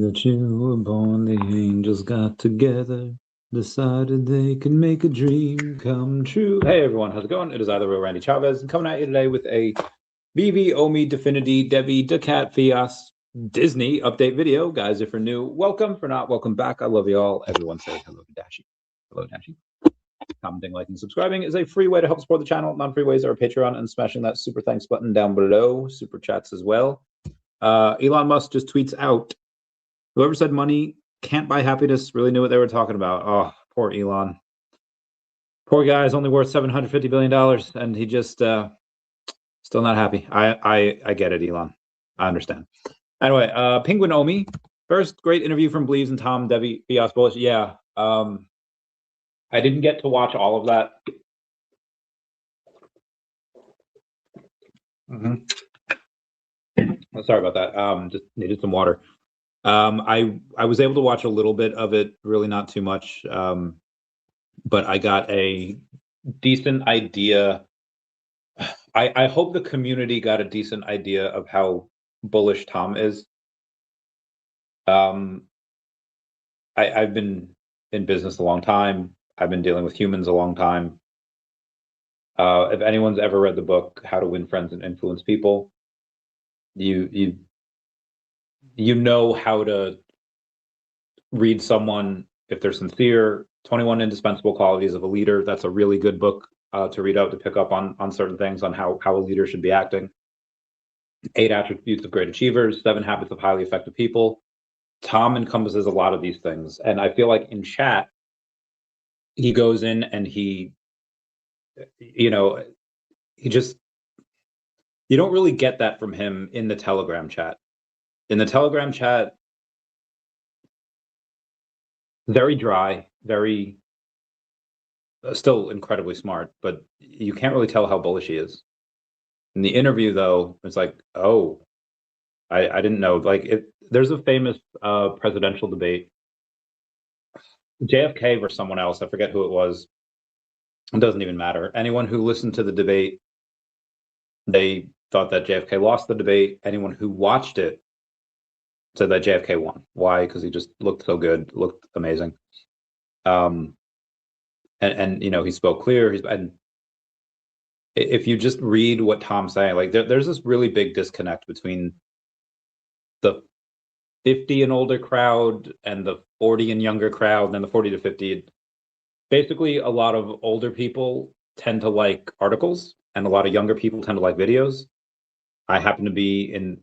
that you were born, the angels got together, decided they could make a dream come true. Hey everyone, how's it going? It is either real Randy Chavez, and coming at you today with a VeVe OMI DEVVE daCat FIAS Disney update video. Guys, if you're new, welcome. For not, welcome back. I love you all. Everyone say hello to Dashi. Hello, Dashi. Commenting, liking, subscribing is a free way to help support the channel. Non-free ways are Patreon and smashing that super thanks button down below. Super chats as well. Elon Musk just tweets out, whoever said money can't buy happiness really knew what they were talking about. Oh, poor Elon. Poor guy is only worth $750 billion, and he just still not happy. I get it, Elon. I understand. Anyway, Penguin Omi. First, great interview from Bleaves and Tom, Debbie, Fias Bullish. Yeah. I didn't get to watch all of that. Sorry about that. Just needed some water. I was able to watch a little bit of it, really not too much, but I got a decent idea. I hope the community got a decent idea of how bullish Tom is. I've been in business a long time. I've been dealing with humans a long time. If anyone's ever read the book How to Win Friends and Influence People, you know how to read someone if they're sincere. 21 Indispensable Qualities of a Leader. That's a really good book to read out, to pick up on certain things, on how a leader should be acting. 8 Attributes of Great Achievers, 7 Habits of Highly Effective People. Tom encompasses a lot of these things. And I feel like in chat, he goes in and he just, you don't really get that from him in the Telegram chat. In the Telegram chat, very dry, very, still incredibly smart, but you can't really tell how bullish he is. In the interview, though, it's like, oh, I didn't know. Like, there's a famous presidential debate, JFK versus someone else. I forget who it was. It doesn't even matter. Anyone who listened to the debate, they thought that JFK lost the debate. Anyone who watched it said that JFK won. Why? Because he just looked so good, looked amazing. And he spoke clear. And if you just read what Tom's saying, like there's this really big disconnect between the 50 and older crowd and the 40 and younger crowd, and then the 40 to 50. Basically, a lot of older people tend to like articles, and a lot of younger people tend to like videos. I happen to be in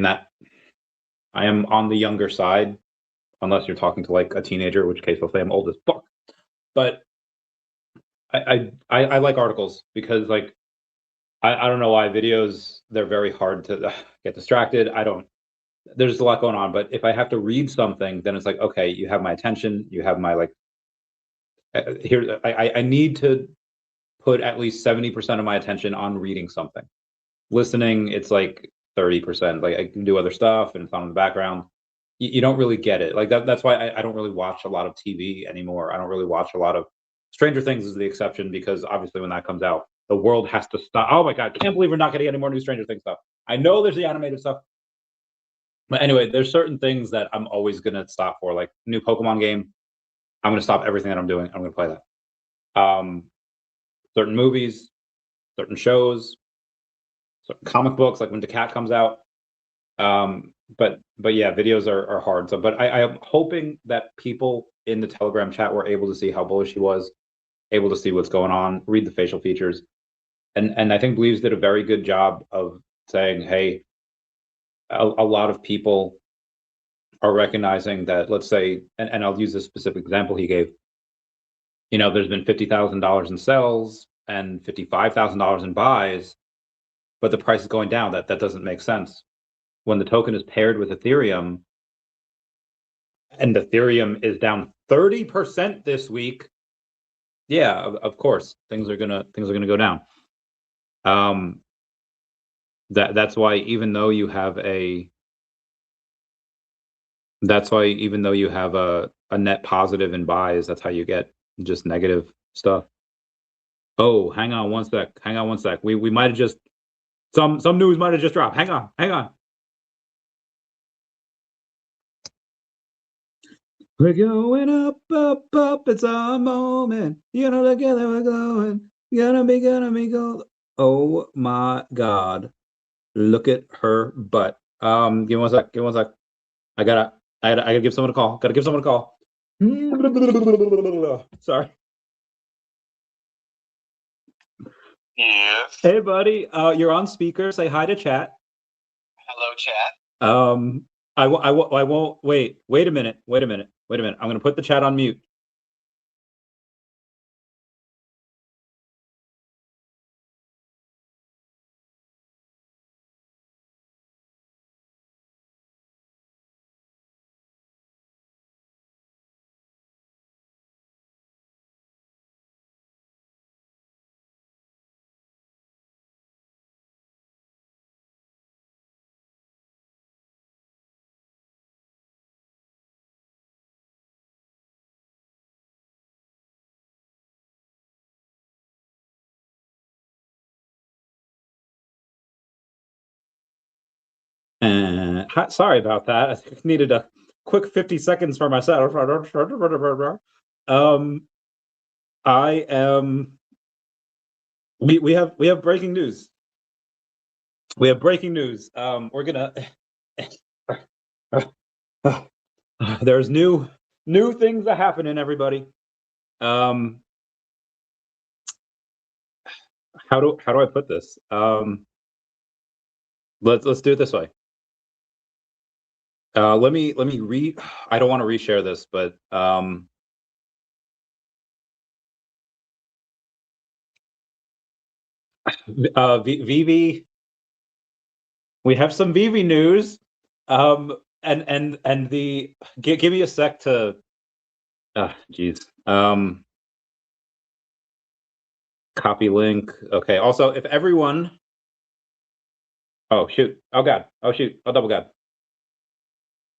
that. I am on the younger side, unless you're talking to like a teenager, in which case I'll say I'm old as fuck. But I like articles because, like, I don't know why videos, they're very hard to get distracted. There's a lot going on, but if I have to read something, then it's like, okay, you have my attention, you have my, like, here, I need to put at least 70% of my attention on reading something. Listening, it's like 30%. Like, I can do other stuff and it's on in the background. You don't really get it. Like that's why I don't really watch a lot of TV anymore. I don't really watch a lot of Stranger Things is the exception, because obviously when that comes out, the world has to stop. Oh my God, can't believe we're not getting any more new Stranger Things stuff. I know there's the animated stuff. But anyway, there's certain things that I'm always going to stop for, like new Pokemon game. I'm going to stop everything that I'm doing. I'm going to play that. Certain movies, certain shows, certain comic books, like when daCat comes out. But yeah, videos are hard. So, but I am hoping that people in the Telegram chat were able to see how bullish he was, able to see what's going on, read the facial features. And I think Bleaves did a very good job of saying, hey, a lot of people are recognizing that, let's say, and I'll use this specific example he gave, there's been $50,000 in sells and $55,000 in buys, but the price is going down. That doesn't make sense. When the token is paired with Ethereum, and Ethereum is down 30% this week, yeah, of course, things are gonna go down. That's why even though you have a net positive in buys, that's how you get just negative stuff. Oh, hang on one sec. We might have just some news might have just dropped. Hang on. We're going up, up, up. It's our moment. Together we're going. Gonna be gold. Oh my God. Look at her butt. Give me one sec. Give me one sec. I gotta give someone a call. Gotta give someone a call. Sorry. Yes. Hey, buddy. You're on speaker. Say hi to chat. Hello, chat. I won't wait. Wait a minute. Wait a minute. Wait a minute. I'm gonna put the chat on mute. Sorry about that. I needed a quick 50 seconds for myself. I am. We have breaking news. We have breaking news. We're gonna. There's new things that happen in everybody. How do I put this? Let's do it this way. Let me read. I don't want to reshare this, but VeVe. We have some VeVe news. And the give me a sec to. Geez. Copy link. Okay. Also, if everyone. Oh shoot! Oh god! Oh shoot! Oh double god!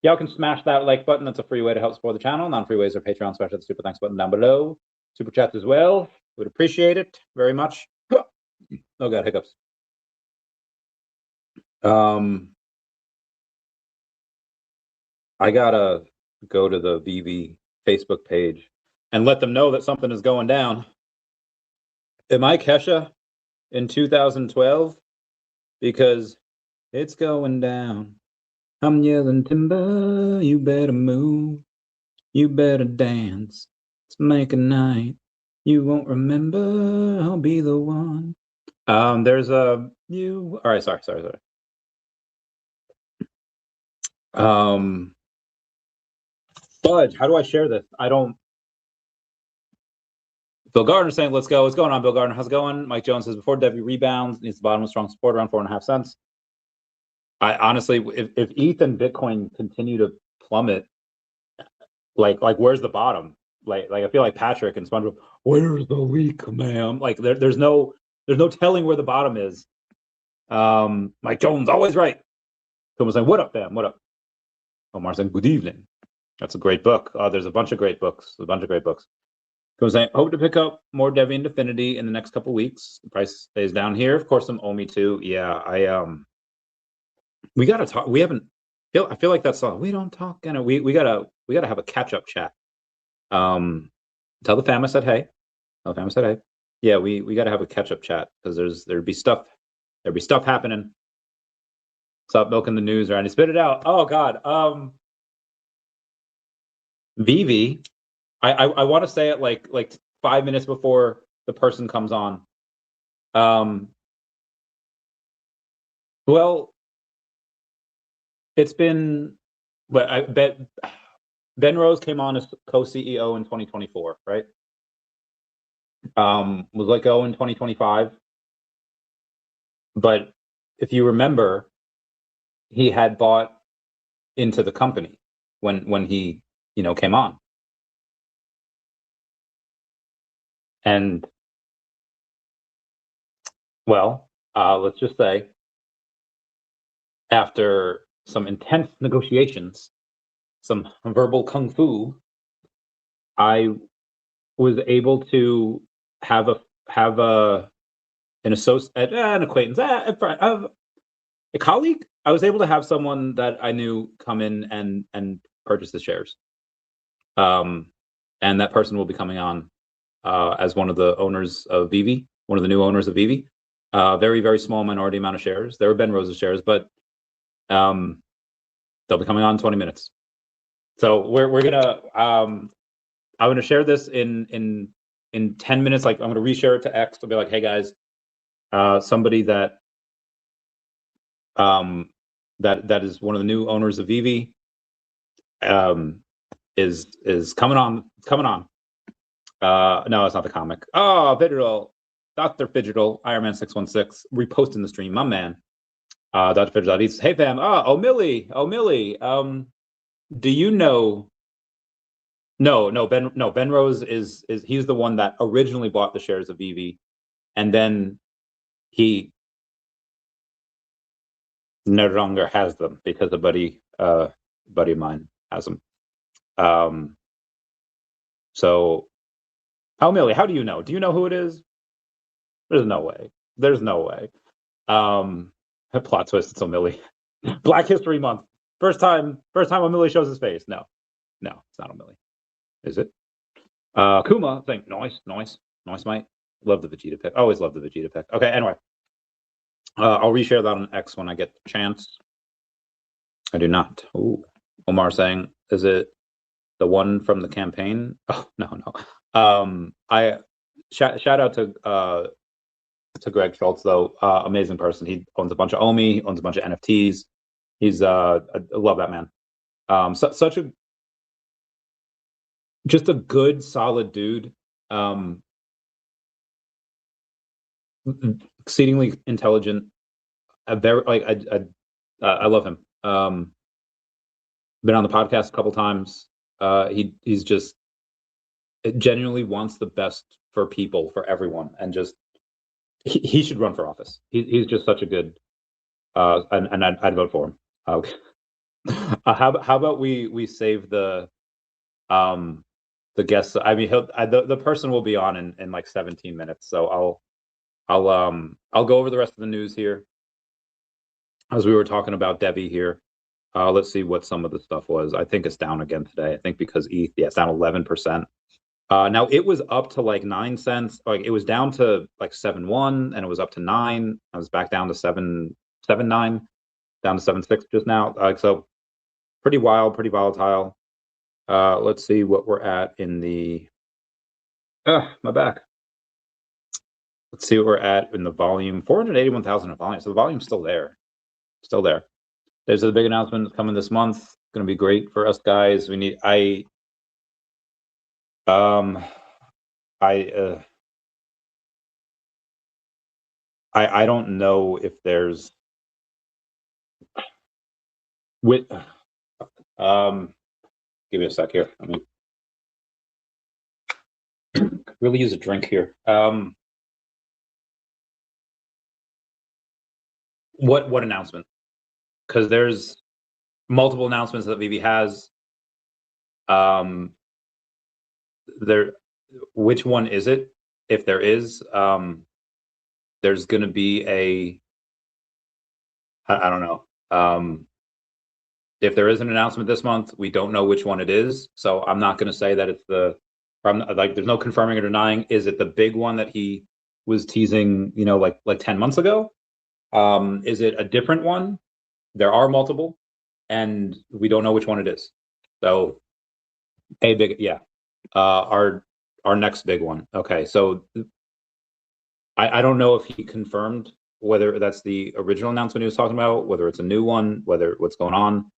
Y'all can smash that like button. That's a free way to help support the channel. Non-free ways are Patreon. Smash that super thanks button down below. Super chats as well. Would appreciate it very much. Oh god, hiccups. I gotta go to the VeVe Facebook page and let them know that something is going down. Am I Kesha in 2012? Because it's going down. I'm yelling timber, you better move, you better dance. Let's make a night. You won't remember, I'll be the one. There's a you. All right, sorry. Fudge, how do I share this? I don't. Bill Gardner saying, let's go. What's going on, Bill Gardner? How's it going? Mike Jones says, before DEVVE rebounds, needs the bottom of strong support around 4.5 cents. I honestly, if ETH and Bitcoin continue to plummet, like where's the bottom? Like I feel like Patrick and SpongeBob, where's the leak, ma'am? Like there's no telling where the bottom is. Mike Jones, always right. Someone saying, what up, fam? What up? Omar saying, good evening. That's a great book. There's a bunch of great books. Someone saying, hope to pick up more DEVVE and Definity in the next couple weeks. The price stays down here. Of course, some OMI too. Yeah, we gotta talk. We haven't. I feel like that song. We don't talk. And we gotta have a catch up chat. Tell the fam I said hey. Tell the fam I said hey. Yeah, we gotta have a catch up chat because there'd be stuff happening. Stop milking the news, Randy. Spit it out. Oh God. VeVe. I want to say it like 5 minutes before the person comes on. Well, it's been, but I bet Ben Rose came on as co-CEO in 2024, right? Was let go in 2025. But if you remember, he had bought into the company when he, came on. And well, let's just say after some intense negotiations, some verbal kung fu, I was able to have an associate, an acquaintance, a colleague. I was able to have someone that I knew come in and purchase the shares. And that person will be coming on as one of the owners of VeVe, one of the new owners of VeVe. Very, very small minority amount of shares. There were Ben Rose's shares, but they'll be coming on in 20 minutes. So we're gonna I'm gonna share this in 10 minutes. Like I'm gonna reshare it to X. I'll be like, hey guys, somebody that that is one of the new owners of VeVe is coming on. No, it's not the comic. Oh, Fidgetal, Dr. Fidgetal, Ironman 616, reposting the stream, my man. Dr. Fidgetal, he's, hey fam, Millie, do you know? No, Ben Rose is he's the one that originally bought the shares of VeVe, and then he no longer has them because a buddy of mine has them. So, Millie, how do you know? Do you know who it is? There's no way. There's no way. Plot twist. It's Millie. Black History Month. First time Millie shows his face. No, it's not Millie. Is it? Kuma. Think nice, mate. Love the Vegeta pick. Always love the Vegeta pick. Okay. Anyway, I'll reshare that on X when I get the chance. I do not. Ooh. Omar saying, is it the one from the campaign? Oh no. I shout out to Greg Schultz though. Amazing person. He owns a bunch of OMI, owns a bunch of NFTs. He's I love that man. Such a just a good, solid dude. Exceedingly intelligent. Very I love him. Been on the podcast a couple times. He's just genuinely wants the best for people, for everyone, and just he should run for office. He's just such a good, and I'd vote for him. How about we save the guests? I mean, the person will be on in like 17 minutes, so I'll go over the rest of the news here as we were talking about DEVVE here. Let's see what some of the stuff was. I think it's down again today. I think because ETH, yeah, it's down 11%. Now it was up to like 9 cents. Like it was down to like 7.1, and it was up to 9. I was back down to 7.9, down to 7.6 just now. So pretty wild, pretty volatile. Let's see what we're at in the. My back. Let's see what we're at in the volume. 481,000 in volume. So the volume's still there. Still there. There's a big announcement coming this month. It's going to be great for us guys. We need. I don't know if there's with give me a sec here. I mean, really use a drink here. What announcement? Because there's multiple announcements that VeVe has. Which one is it? If there is, there's going to be I don't know. If there is an announcement this month, we don't know which one it is. So I'm not going to say that it's there's no confirming or denying. Is it the big one that he was teasing, like 10 months ago? Is it a different one? There are multiple, and we don't know which one it is. So our next big one. Okay, so I don't know if he confirmed whether that's the original announcement he was talking about, whether it's a new one, what's going on.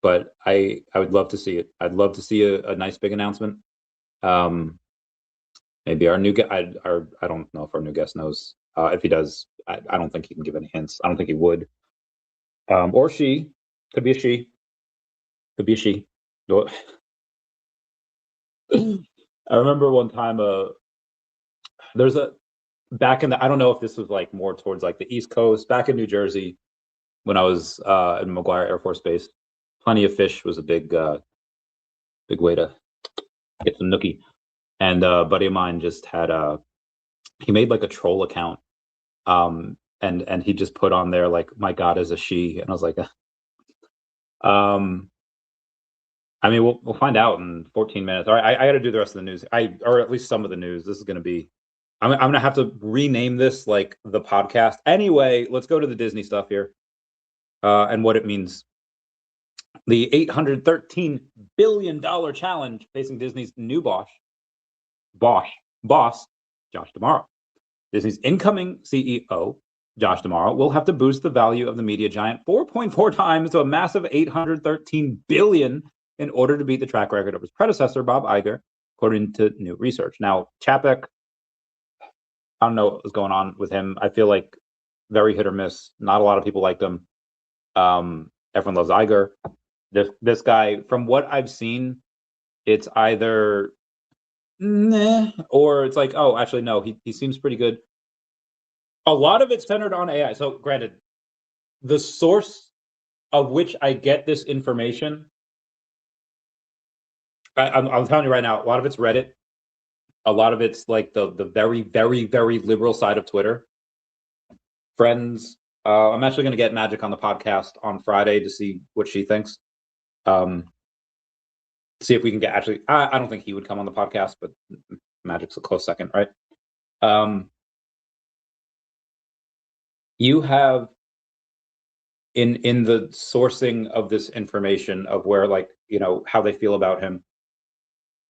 But I would love to see it. I'd love to see a nice big announcement. Maybe our new guest. I don't know if our new guest knows. If he does, I don't think he can give any hints. I don't think he would. Or she. Could be a she. Could be a she. I remember one time there's back in the, I don't know if this was like more towards like the East Coast, back in New Jersey when I was in McGuire Air Force Base. Plenty of Fish was a big way to get some nookie. And a buddy of mine just had he made like a troll account, and he just put on there like, my God is a she, and I was like, I mean, we'll find out in 14 minutes. All right, I got to do the rest of the news. Or at least some of the news. This is going to be. I'm gonna have to rename this like the podcast. Anyway, let's go to the Disney stuff here, and what it means. The $813 billion challenge facing Disney's new boss, Josh D'Amaro. Disney's incoming CEO, Josh D'Amaro, will have to boost the value of the media giant 4.4 times to a massive $813 billion in order to beat the track record of his predecessor, Bob Iger, according to new research. Now, Chapek, I don't know what was going on with him. I feel like very hit or miss. Not a lot of people liked him. Everyone loves Iger. This guy, from what I've seen, it's either nah, or it's like, oh, actually, no, he seems pretty good. A lot of it's centered on AI. So granted, the source of which I get this information, I'm telling you right now, a lot of it's Reddit. A lot of it's like the very, very, very liberal side of Twitter. Friends, I'm actually going to get Magic on the podcast on Friday to see what she thinks. See if we can get actually. I don't think he would come on the podcast, but Magic's a close second, right? You have in the sourcing of this information of where, like, you know, how they feel about him,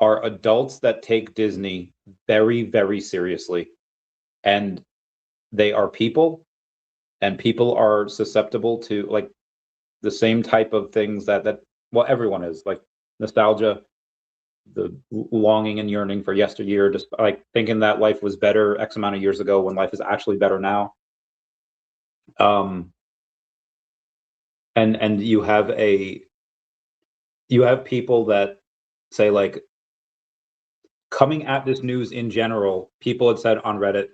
are adults that take Disney very, very seriously, and they are people, and people are susceptible to like the same type of things that well, everyone is, like nostalgia, the longing and yearning for yesteryear, just like thinking that life was better X amount of years ago when life is actually better now. And you have people that say, like, coming at this news in general, people had said on Reddit,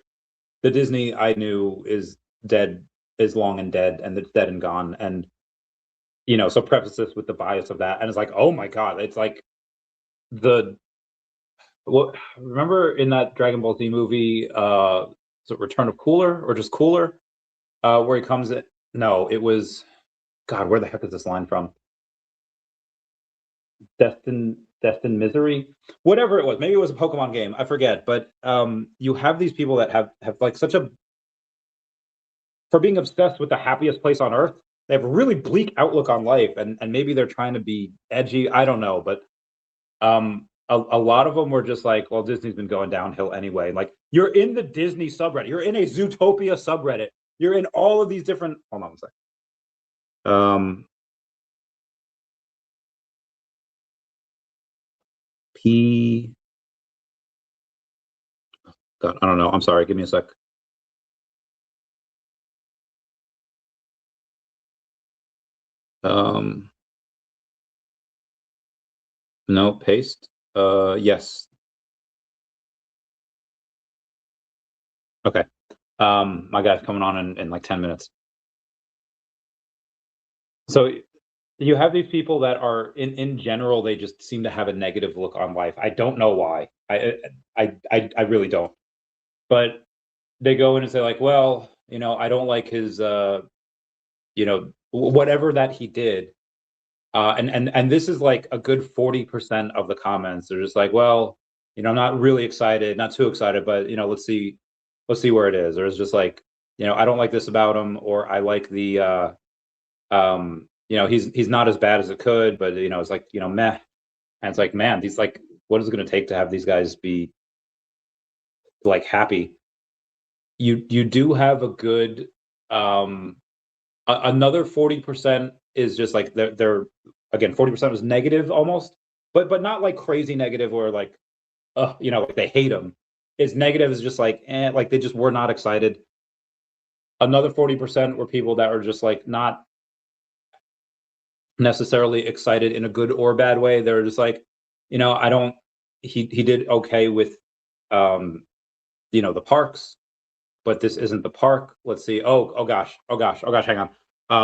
the Disney I knew is dead, is long and dead, and it's dead and gone. And, you know, so preface this with the bias of that. And it's like, oh my God, it's like remember in that Dragon Ball Z movie, is it Return of Cooler or just Cooler? Where he comes in, no, it was, God, where the heck is this line from? Destined Misery, whatever it was. Maybe it was a Pokemon game, I forget. But you have these people that have like such a, for being obsessed with the happiest place on earth, they have a really bleak outlook on life, and maybe they're trying to be edgy, I don't know. But a lot of them were just like, well, Disney's been going downhill anyway. Like, you're in the Disney subreddit, you're in a Zootopia subreddit, you're in all of these different, hold on a second. God, I don't know. I'm sorry. Give me a sec. No, paste. Yes. Okay. My guy's coming on in like 10 minutes. So you have these people that are in general, they just seem to have a negative look on life. I don't know why. I really don't. But they go in and say, like, well, you know, I don't like his you know, whatever that he did. And this is like a good 40% of the comments. They're just like, well, you know, I'm not really excited, not too excited, but, you know, let's see where it is. Or it's just like, you know, I don't like this about him, or I like the you know, he's not as bad as it could, but, you know, it's like, you know, meh. And it's like, man, these, like, what is it going to take to have these guys be like happy? You do have a good another 40% is just like they're again, 40% is negative almost, but not like crazy negative or like you know, like they hate him. It's negative is just like like they just were not excited. Another 40% were people that were just like not necessarily excited in a good or bad way. They're just like, you know, I don't, he did okay with you know, the parks, but this isn't the park. Let's see. Oh gosh, hang on.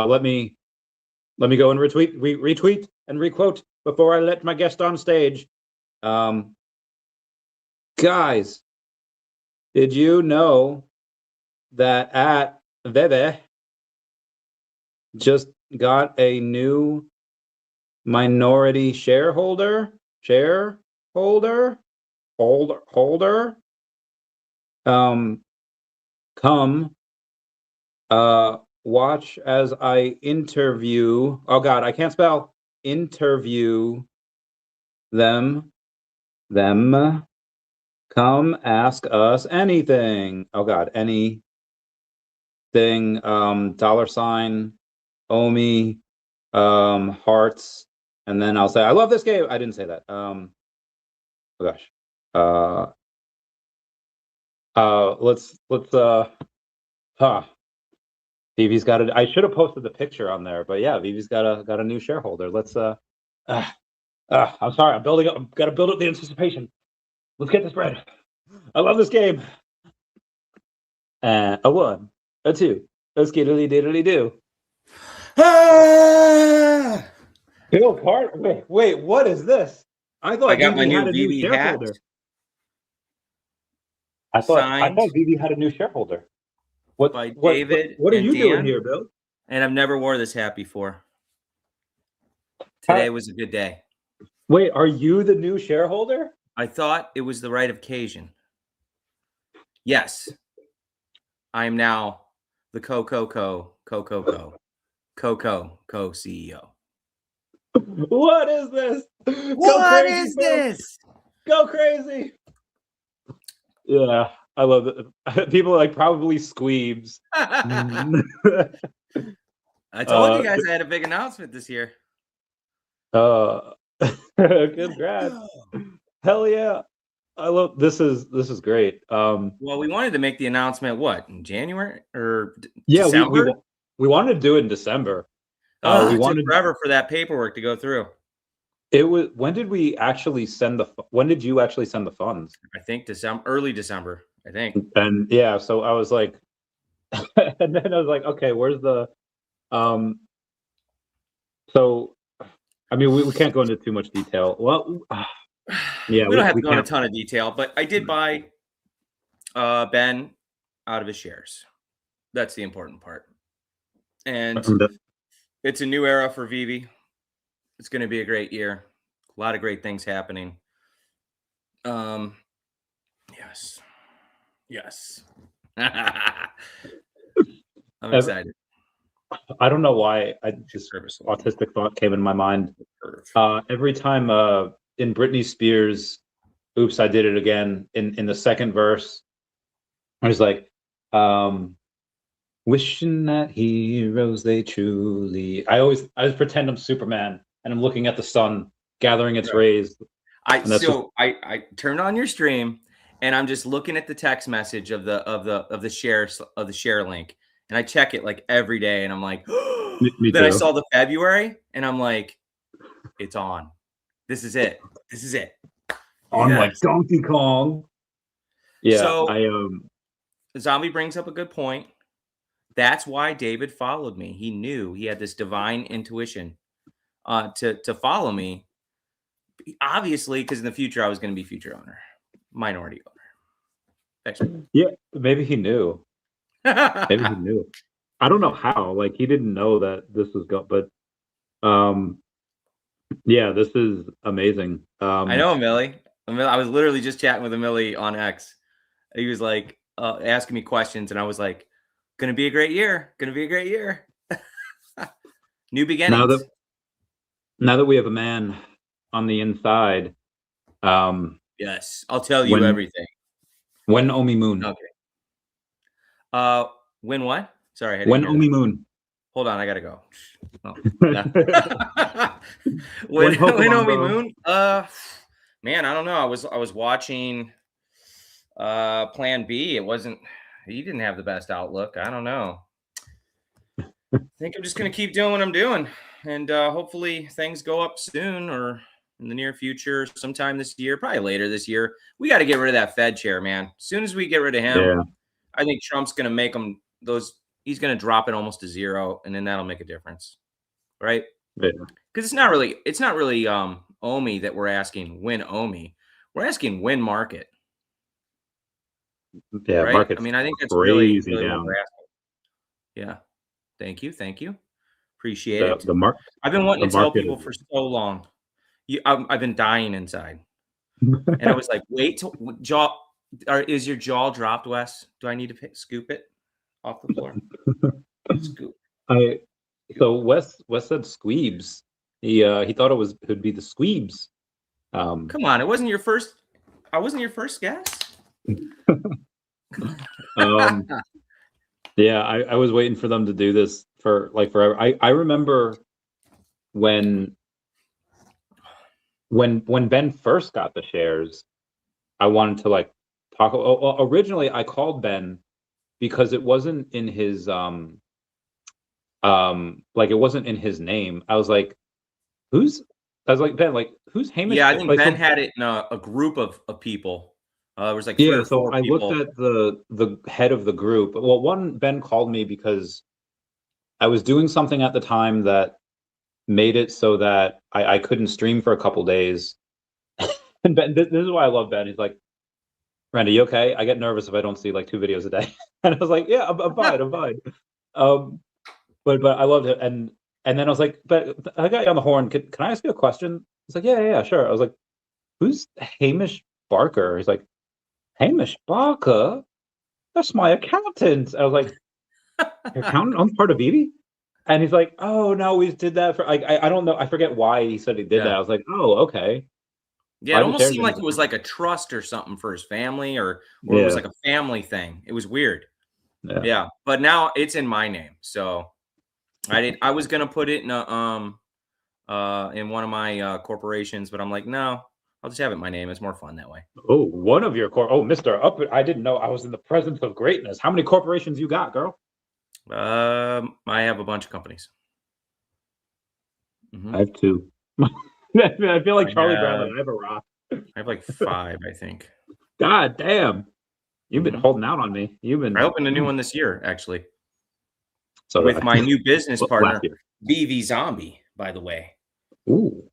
Let me go and retweet and requote before I let my guest on stage. Guys, did you know that at VeVe just got a new minority shareholder, holder, come, watch as I interview, oh God, I can't spell, interview them, come ask us anything. Oh God, anything, $, OMI, hearts, and then I'll say, I love this game. I didn't say that. Oh gosh. Let's VeVe's got it. I should have posted the picture on there, but yeah, VeVe's got a new shareholder. Let's I'm sorry, I'm building up. I've got to build up the anticipation. Let's get this bread. I love this game. A 1, a 2, a skiddly diddly do. Bill Gardner. Wait, what is this? I thought I got my VeVe new had a new VeVe hat. shareholder. I thought VeVe had a new shareholder. What by David what are and you doing Dan. here, Bill? And I've never wore this hat before. Today was a good day. Wait, are you the new shareholder? I thought it was the right occasion. Yes. I am now the co-CEO. What is this? What is this? Go crazy. Yeah, I love it. People are like probably squeebs. I told you guys I had a big announcement this year. Congrats. Hell yeah. I love this is great. Well, we wanted to make the announcement in January or December? We wanted to do it in December. It took forever for that paperwork to go through. It was when did you actually send the funds? I think early December, I think. And yeah, so I was like and then I was like, okay, where's the so I mean we can't go into too much detail. Well, yeah, we don't have to go into a ton of detail, but I did buy Ben out of his shares. That's the important part. And it's a new era for VeVe. It's going to be a great year. A lot of great things happening. Yes. I'm excited. I don't know why this autistic thought came in my mind. Every time in Britney Spears' "Oops, I Did It Again," in the second verse, I was like, wishing that heroes they truly. I always pretend I'm Superman and I'm looking at the sun gathering its rays. I turned on your stream and I'm just looking at the text message of the share link, and I check it like every day, and I'm like, Me then too. I saw the February, and I'm like, it's on. This is it. On like Donkey Kong. Yeah. So Zombie brings up a good point. That's why David followed me. He knew he had this divine intuition to follow me. Obviously, because in the future I was going to be future owner, minority owner. Yeah, maybe he knew. Maybe he knew. I don't know how. Like he didn't know that this was but yeah, this is amazing. I know Millie. I was literally just chatting with Millie on X. He was like asking me questions, and I was like, "Gonna be a great year. Gonna be a great year. New beginnings." Now that we have a man on the inside, yes, I'll tell you everything. When OMI Moon? Okay. When what? Sorry. When OMI Moon? Hold on, I gotta go. Oh, when OMI Moon? Man, I don't know. I was watching Plan B. He didn't have the best outlook. I don't know. I think I'm just gonna keep doing what I'm doing, and hopefully things go up soon or in the near future, sometime this year, probably later this year. We got to get rid of that Fed chair, man. As soon as we get rid of him, I think Trump's gonna make him he's gonna drop it almost to zero, and then that'll make a difference, right? Yeah. Because it's not really OMI that we're asking. Win OMI, we're asking win market. Yeah, right? I mean, I think that's really what we're asking. Yeah. Thank you. Appreciate it. The I've been wanting to tell market people is- for so long. I've been dying inside. And I was like, wait till jaw. Is your jaw dropped, Wes? Do I need to scoop it off the floor? Scoop. So Wes said squeebs. He thought it'd be the squeebs. Come on, it wasn't your first. I wasn't your first guess. Yeah, I was waiting for them to do this for like forever. I remember when Ben first got the shares, I wanted to like talk. Originally, I called Ben because it wasn't in his like it wasn't in his name. I was like, Ben, like who's Hamish? Yeah, I think like, Ben had it in a group of people. There was like yeah, 3 or so 4 I people. looked at the head of the group. Well, Ben called me because I was doing something at the time that made it so that I couldn't stream for a couple days. And Ben, this is why I love Ben. He's like, Randy, you okay? I get nervous if I don't see like 2 videos a day. And I was like, yeah, I'm fine. I'm fine. But I loved it. And then I was like, but I got you on the horn. Can I ask you a question? He's like, yeah, sure. I was like, who's Hamish Barker? He's like, Hamish Barker? That's my accountant. I was like, your accountant? I'm part of VeVe? And he's like, oh no, we did that for I don't know. I forget why he said he did that. I was like, oh, okay. Yeah, it almost seemed like it was like a trust or something for his family, or it was like a family thing. It was weird. Yeah. But now it's in my name. So I was gonna put it in one of my corporations, but I'm like, no, I'll just have it in my name. It's more fun that way. Oh, one of your Mr. Up. I didn't know I was in the presence of greatness. How many corporations you got, girl? I have a bunch of companies. I have 2. I feel like Charlie Brown. Like I have a rock. I have like 5, I think. God damn, you've been holding out on me. I opened a new one this year, actually. So with my new business partner, VeVe Zombie, by the way. Ooh.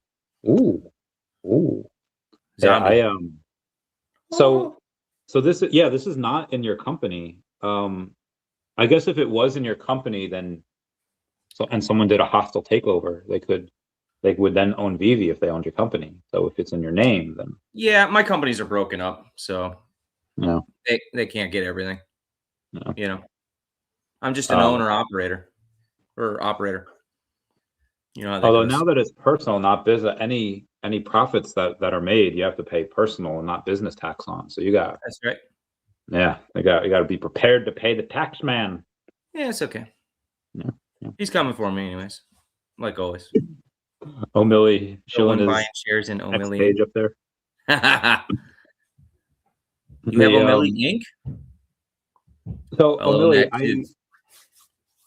Zombie. Yeah, So this is not in your company. I guess if it was in your company, then and someone did a hostile takeover, they would then own VeVe if they owned your company. So if it's in your name, then yeah, my companies are broken up, so no, they can't get everything. No. You know, I'm just an owner operator. You know how that although goes. now that it's personal, not business, any profits that are made, you have to pay personal and not business tax on. So that's right. Yeah, you got to be prepared to pay the tax man. Yeah, it's okay. Yeah. He's coming for me anyways, like always. O'Milly showing his buying shares in O'Milly page up there. You have O'Milly Inc. So O'Milly,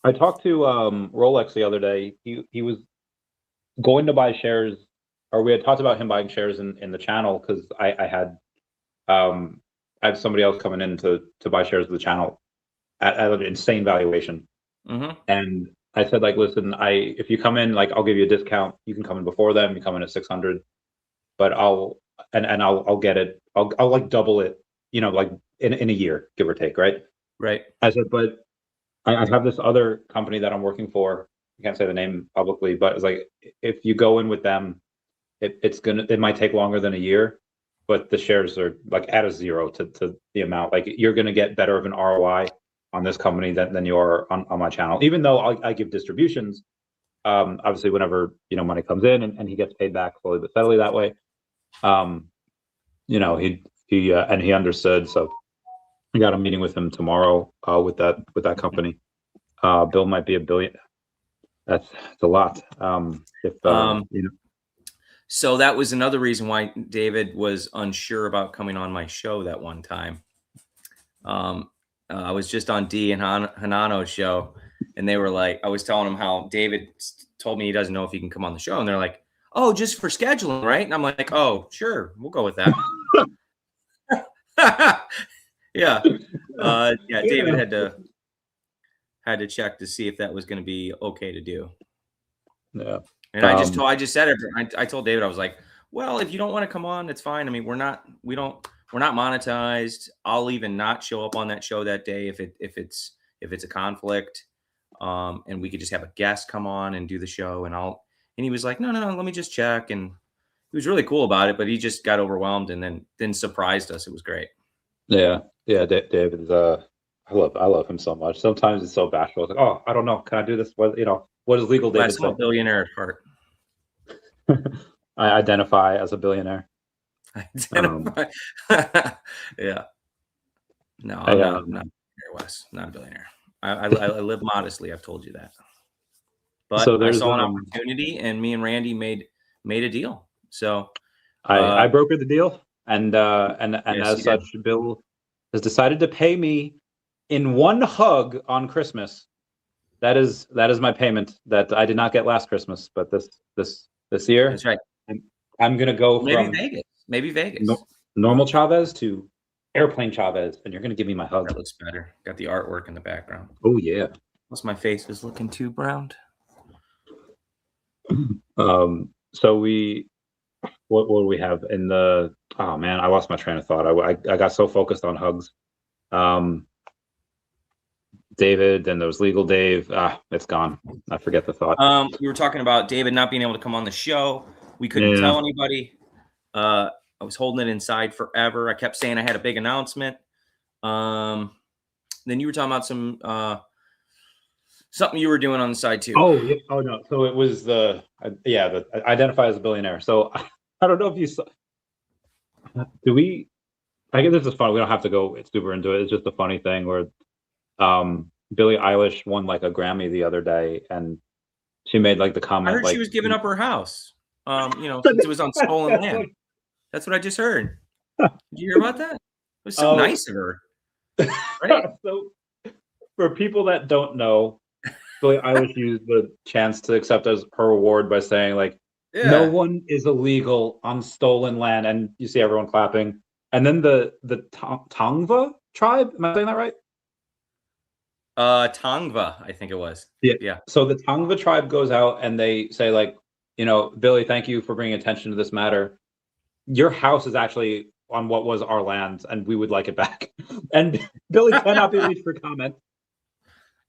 I talked to Rolex the other day. He was going to buy shares, or we had talked about him buying shares in the channel because I had somebody else coming in to buy shares of the channel at an insane valuation. And I said, like, listen, if you come in, like, I'll give you a discount. You can come in before them. You come in at 600, but I'll get it. I'll like double it, you know, like in a year, give or take, right? Right. I said, but I have this other company that I'm working for. I can't say the name publicly, but it's like, if you go in with them, it might take longer than a year, but the shares are like at a zero to the amount. Like, you're going to get better of an ROI on this company than you are on my channel, even though I give distributions. Obviously, whenever, you know, money comes in and he gets paid back slowly but steadily that way. You know, he understood. So I got a meeting with him tomorrow with that company. Bill might be $1 billion. That's a lot. You know. So that was another reason why David was unsure about coming on my show that one time. I was just on D and Hanano's show, and they were like, I was telling him how David told me he doesn't know if he can come on the show, and they're like, oh, just for scheduling, right? And I'm like, oh, sure, we'll go with that. Yeah. David had to check to see if that was going to be okay to do. Yeah. And I just said it. I told David, I was like, well, if you don't want to come on, it's fine. I mean, we're not monetized. I'll even not show up on that show that day if it's a conflict. and we could just have a guest come on and do the show. And he was like, no, let me just check. And he was really cool about it, but he just got overwhelmed and then surprised us. It was great. Yeah. David is I love him so much. Sometimes it's so bashful. It's like, oh, I don't know. Can I do this? What is legal, David? I'm a billionaire at heart. I identify as a billionaire. Yeah. No, I'm not a billionaire, Wes. Not a billionaire. I live modestly. I've told you that. But so I saw an opportunity, and me and Randy made a deal. So I brokered the deal, and yes, as such, Bill has decided to pay me in one hug on Christmas. That is my payment that I did not get last Christmas, but this year. That's right. I'm gonna go from maybe Vegas, normal Chavez to airplane Chavez, and you're gonna give me my hug. That looks better. Got the artwork in the background. Oh yeah. Plus my face is looking too browned. So what do we have in the? Oh man, I lost my train of thought. I got so focused on hugs. David, then there was Legal Dave. It's gone. I forget the thought. We were talking about David not being able to come on the show. We couldn't tell anybody. I was holding it inside forever. I kept saying I had a big announcement. Then you were talking about some something you were doing on the side too. Oh yeah. Oh no. So it was the identify as a billionaire. So I don't know if you saw. Do we? I guess this is fun. We don't have to go super into it. It's just a funny thing where Billie Eilish won like a Grammy the other day, and she made like the comment. I heard she was giving up her house. Since it was on stolen land. That's what I just heard. Did you hear about that? It was so nice of her. Right? So, for people that don't know, Billie Eilish used the chance to accept as her award by saying, like, no one is illegal on stolen land, and you see everyone clapping. And then the Tongva tribe, am I saying that right? Tongva, I think it was. Yeah. So the Tongva tribe goes out and they say, like, Billy, thank you for bringing attention to this matter. Your house is actually on what was our land, and we would like it back. And Billy cannot be reached for comment.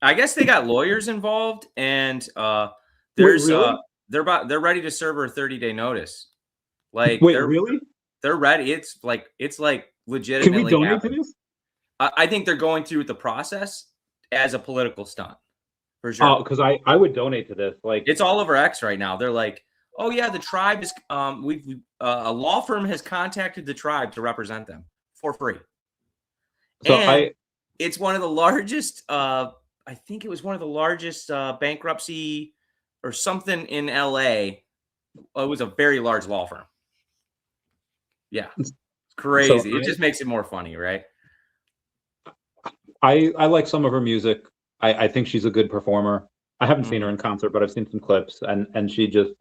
I guess they got lawyers involved, and there's really? They're ready to serve her a 30-day notice. Like, really? They're ready. It's like legitimately. Can we donate to this? I think they're going through the process as a political stunt, for sure. Oh, because I would donate to this. Like, it's all over X right now. They're like, oh yeah, the tribe is. A law firm has contacted the tribe to represent them for free. So and it's one of the largest. I think it was one of the largest bankruptcy or something in LA. It was a very large law firm. Yeah, it's crazy. It just makes it more funny, right? I like some of her music. I think she's a good performer. I haven't seen her in concert, but I've seen some clips, and she just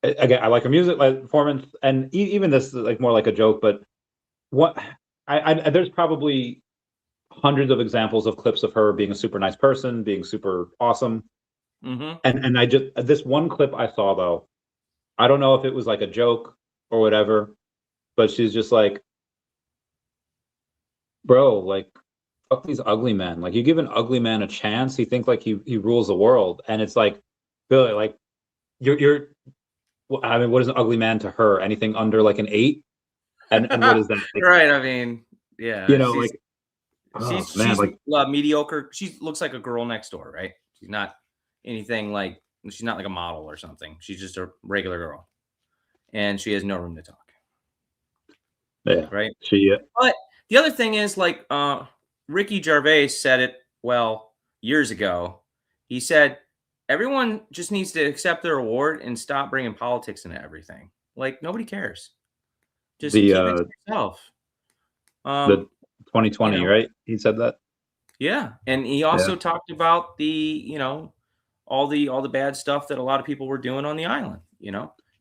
again, I like her music, like performance, and even this is like more like a joke. But what there's probably hundreds of examples of clips of her being a super nice person, being super awesome. Mm-hmm. And I just this one clip I saw though, I don't know if it was like a joke or whatever, but she's just like, bro, like, fuck these ugly men. Like, you give an ugly man a chance, he thinks like he rules the world. And it's like, Billy, like, you're I mean, what is an ugly man to her? Anything under like an 8? And what is that? Like, right. I mean, yeah. She's like mediocre. She looks like a girl next door, right? She's not anything like, she's not like a model or something. She's just a regular girl. And she has no room to talk. Yeah. Right? But the other thing is, like, Ricky Gervais said it well years ago. He said, everyone just needs to accept their award and stop bringing politics into everything. Like, nobody cares. Just keep it to yourself. The 2020, right? He said that. Yeah, and he also talked about all the bad stuff that a lot of people were doing on the island.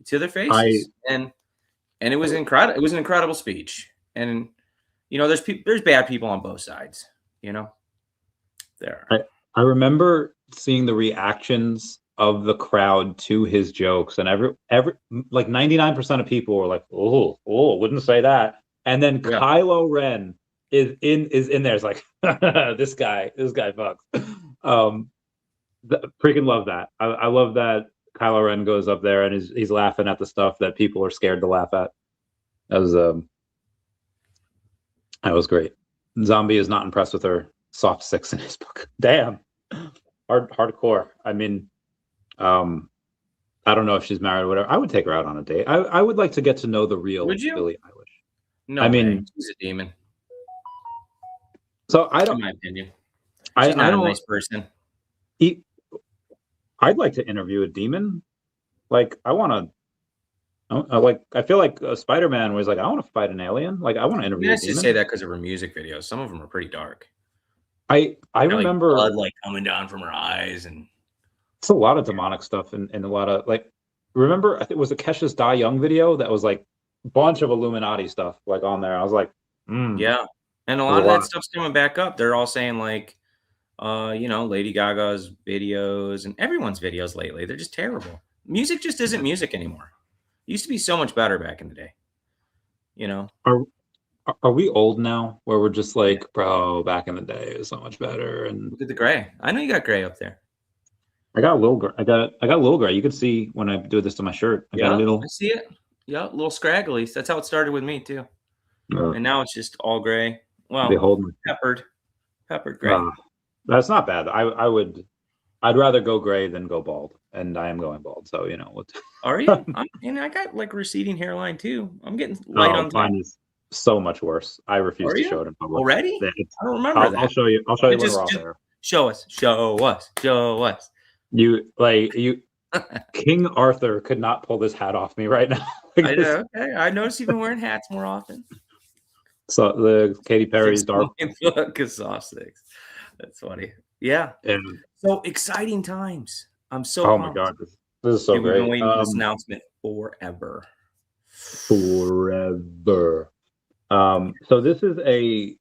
To their faces, and it was incredible. It was an incredible speech, and there's bad people on both sides. There. I remember seeing the reactions of the crowd to his jokes, and every like 99% of people were like, "Oh, wouldn't say that." And then Kylo Ren is in there. It's like, this guy fucks. Freaking love that. I love that Kylo Ren goes up there and he's laughing at the stuff that people are scared to laugh at. That was great. Zombie is not impressed with her soft 6 in his book. Damn, hardcore. I mean, I don't know if she's married or whatever. I would take her out on a date. I would like to get to know the real Would you? Billie Eilish. No, I mean, she's a demon. So I don't. In my opinion, I she's not don't. a nice person. I'd like to interview a demon. Like I want to. I feel like Spider-Man was like, I want to fight an alien. Like I want to interview. I a just demon. say that because of her music videos. Some of them are pretty dark. I remember blood like coming down from her eyes, and it's a lot of demonic stuff and a lot of like. Remember, I think it was the Kesha's Die Young video that was like a bunch of Illuminati stuff like on there. I was like, yeah, and a lot of that stuff's coming back up. They're all saying like, Lady Gaga's videos and everyone's videos lately, they're just terrible. Music just isn't music anymore. It used to be so much better back in the day. Are we old now where we're just like, bro, back in the day it was so much better? And look at the gray. I know you got gray up there. I got a little gray. I got a little gray. You can see when I do this to my shirt. I got a little. I see it. Yeah, a little scraggly. That's how it started with me too. And now it's just all gray. Well, peppered gray. That's not bad. I'd rather go gray than go bald, and I am going bald. So what? Are you? I got like receding hairline too. I'm getting light on top. Mine is so much worse. I refuse to show it in public. Already? I don't remember that. I'll show you. I'll show you when we're off there. Show us. You King Arthur could not pull this hat off me right now. I know. Okay. I notice you've been wearing hats more often. So the Katy Perry's dark soft six. That's funny. Yeah. So exciting times. I'm so pumped. my god, this is so great. We've been waiting for this announcement forever. So this is do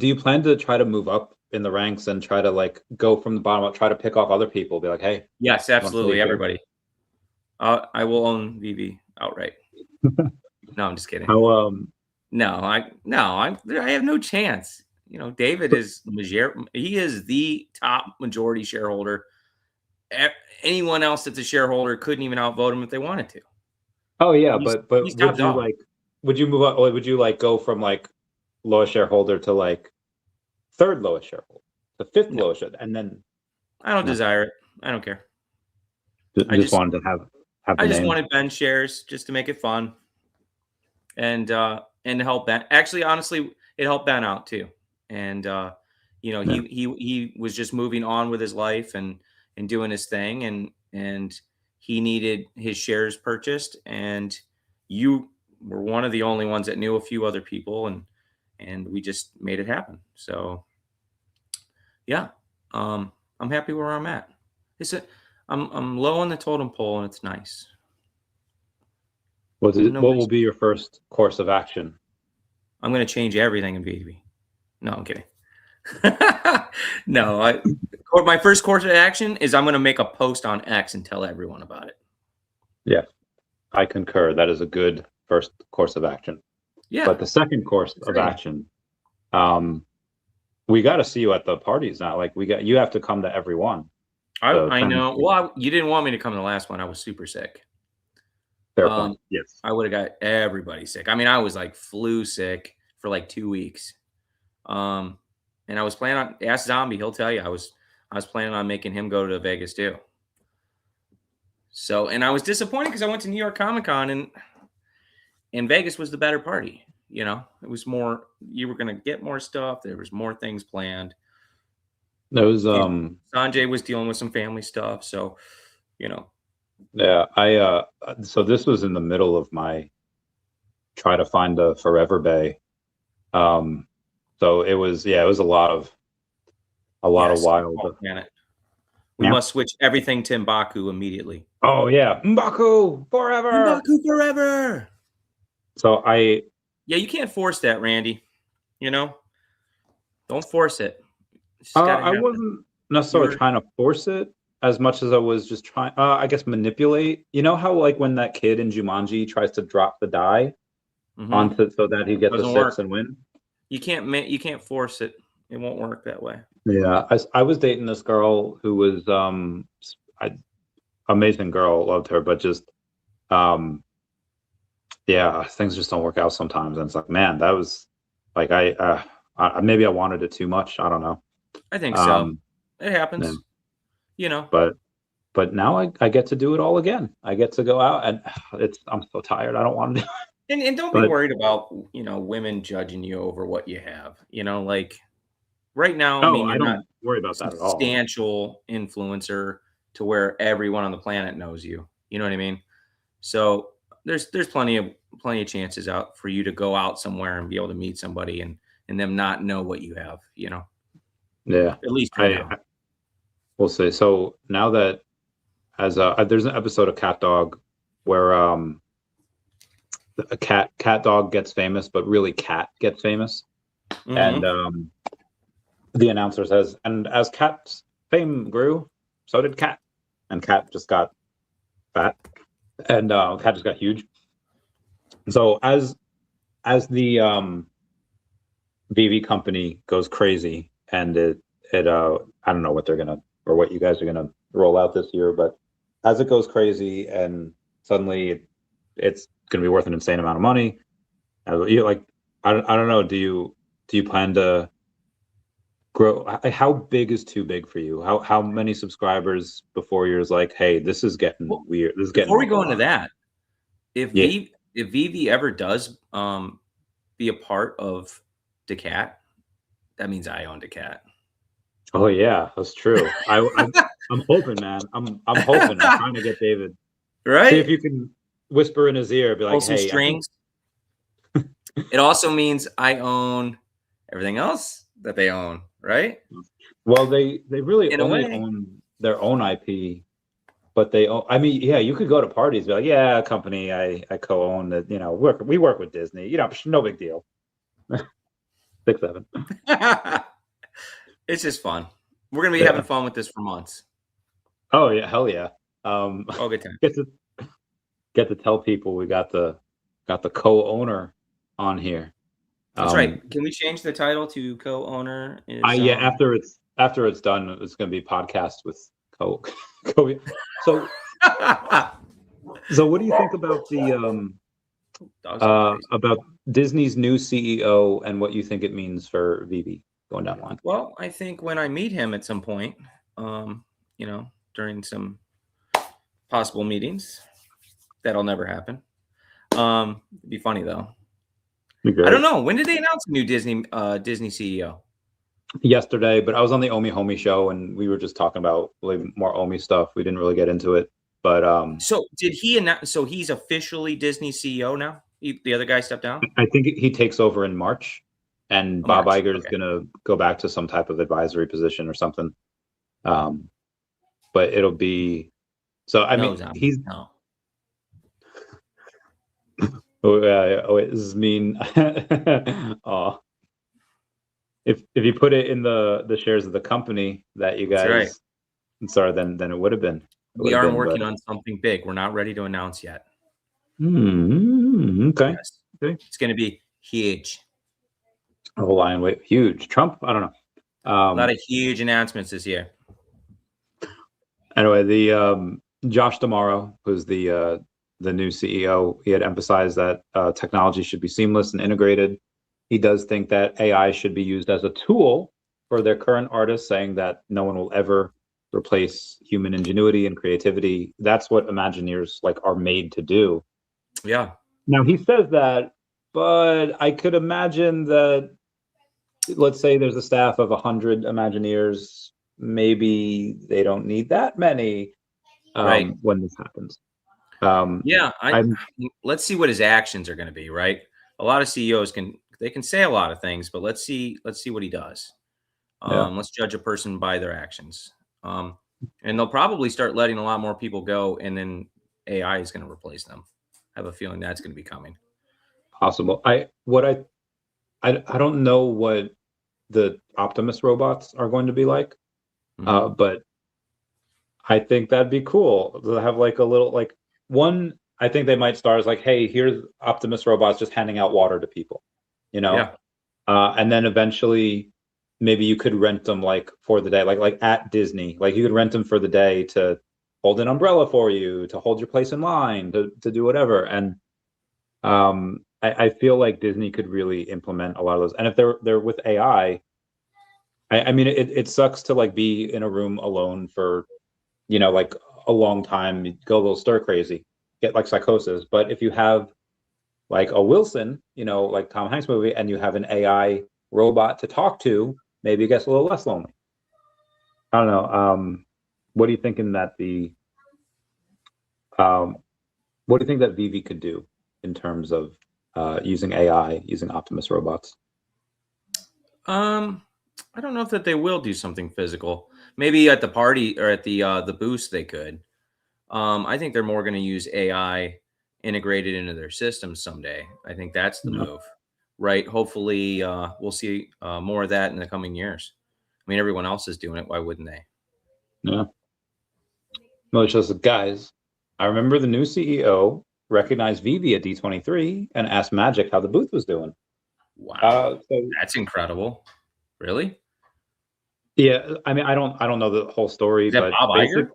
you plan to try to move up in the ranks and try to like go from the bottom up, try to pick off other people, be like, hey? Yes, absolutely. Everybody. I will own VeVe outright. No, I'm just kidding. I have no chance. David is he is the top majority shareholder. Anyone else that's a shareholder couldn't even outvote him if they wanted to. Oh yeah, but would you move up? Would you like go from like lowest shareholder to like third lowest shareholder, the fifth lowest, and then I don't desire it. I don't care. I just wanted to have. I just wanted Ben shares just to make it fun, and to help Ben. Actually, honestly, it helped Ben out too. And he was just moving on with his life and doing his thing, and he needed his shares purchased, and you were one of the only ones that knew a few other people, and we just made it happen. So yeah, I'm happy where I'm at. I'm low on the totem pole, and it's nice. What will be your first course of action? I'm going to change everything in VeVe. No, I'm kidding. No, my first course of action is I'm going to make a post on X and tell everyone about it. Yeah, I concur. That is a good first course of action. Yeah. But the second course of action, we got to see you at the parties now. Like you have to come to every one. I know. Well, you didn't want me to come to the last one. I was super sick. Fair point. Yes. I would have got everybody sick. I mean, I was like flu sick for like 2 weeks. And I was planning on ask Zombie, he'll tell you I was planning on making him go to Vegas too. So, and I was disappointed because I went to New York Comic-Con and Vegas was the better party. It was more, you were going to get more stuff. There was more things planned. There was Sanjay was dealing with some family stuff. So, Yeah, so this was in the middle of my try to find a Forever Bay. So it was a lot of wild. We must switch everything to M'Baku immediately. Oh yeah, M'Baku forever. M'Baku forever. So you can't force that, Randy. Don't force it. I wasn't necessarily trying to force it as much as I was just trying, I guess, manipulate. You know how like when that kid in Jumanji tries to drop the die onto so that he gets the 6 and win. You can't force it. It won't work that way. Yeah, I was dating this girl who was amazing girl, loved her, but just yeah, things just don't work out sometimes, and it's like, man, that was like I maybe I wanted it too much. I don't know. I think so. It happens. Yeah. You know. But now I get to do it all again. I get to go out, and I'm so tired. I don't want to do it. And don't be worried about, you know, women judging you over what you have. You know, like right now, I mean, I you're don't not worry about that at all. substantial influencer to where everyone on the planet knows you. You know what I mean? So there's plenty of chances out for you to go out somewhere and be able to meet somebody and them not know what you have, you know. Yeah. At least for now. We'll see. So now that there's an episode of Cat Dog where a cat dog gets famous, but really cat gets famous. And the announcer says, and as Cat's fame grew, so did Cat. And Cat just got fat. And Cat just got huge. So as the VeVe company goes crazy, and it I don't know what they're gonna, or what you guys are gonna roll out this year, but as it goes crazy and suddenly it's gonna be worth an insane amount of money, you like, I don't know, do you plan to grow? How big is too big for you? How many subscribers before you're like, hey, this is getting weird, this is getting before we go into that, if yeah. if VeVe ever does be a part of daCat, that means I own daCat. Oh yeah, that's true. I'm hoping, man. I'm hoping. I'm trying to get David. Right. See if you can whisper in his ear, be like, some hey, strings. It also means I own everything else that they own, right? Well, they really in only own their own IP, but they own, I mean, yeah, you could go to parties, be like, yeah, a company I co-own that, you know, we work with Disney, you know, no big deal. 6-7. It's just fun. We're gonna be having fun with this for months. Oh yeah, hell yeah. Good time. Get to tell people we got the co-owner on here. That's right. Can we change the title to co-owner? Yeah, after it's done, it's going to be podcast with co. So what do you think about the about Disney's new CEO and what you think it means for VeVe going down the line? Well, I think when I meet him at some point, you know, during some possible meetings, that'll never happen. It'd be funny though. I don't know. When did they announce a new Disney CEO? Yesterday, but I was on the OMI Homie show and we were just talking about more OMI stuff. We didn't really get into it, but so did he announce? So he's officially Disney CEO now. The other guy stepped down. I think he takes over in March, and Bob Iger is gonna go back to some type of advisory position or something. But it'll be so. I mean, he's. No. Oh, this is mean. Oh, if you put it in the shares of the company that you guys, right. Sorry, then it would have been. We are working on something big. We're not ready to announce yet. Okay. Yes. Okay. It's going to be huge. Oh, lion weight, huge. Trump, I don't know. A lot of huge announcements this year. Anyway, the Josh D'Amaro, who's the new CEO, he had emphasized that technology should be seamless and integrated. He does think that AI should be used as a tool for their current artists, saying that no one will ever replace human ingenuity and creativity. That's what Imagineers are made to do. Yeah. Now he says that, but I could imagine that, let's say there's a staff of 100 Imagineers, maybe they don't need that many when this happens. Yeah, let's see what his actions are going to be, right? A lot of CEOs can say a lot of things, but let's see what he does. Let's judge a person by their actions. And they'll probably start letting a lot more people go, and then AI is going to replace them. I have a feeling that's going to be coming. Possible. I don't know what the Optimus robots are going to be like, but I think that'd be cool to have a little one. I think they might start as hey, here's Optimus robots just handing out water to people, you know, and then eventually maybe you could rent them like for the day, like at Disney, like you could rent them for the day to hold an umbrella for you, to hold your place in line, to do whatever. And I feel like Disney could really implement a lot of those. And if they're with AI, I mean, it sucks to like be in a room alone for, you know, like a long time, you go a little stir crazy, get like psychosis. But if you have like a Wilson, you know, like Tom Hanks movie, and you have an AI robot to talk to, maybe it gets a little less lonely. I don't know. What do you think in that what do you think that VeVe could do in terms of using AI, using Optimus robots? I don't know if that they will do something physical. Maybe at the party or at the booth they could. I think they're more going to use AI integrated into their systems someday. I think that's the move, right? Hopefully, we'll see more of that in the coming years. I mean, everyone else is doing it. Why wouldn't they? Yeah. Well, it's just, guys, I remember the new CEO recognized VeVe at D23 and asked Magic how the booth was doing. Wow, that's incredible. Really? Yeah, I mean, I don't know the whole story, Is that but Bob Iger?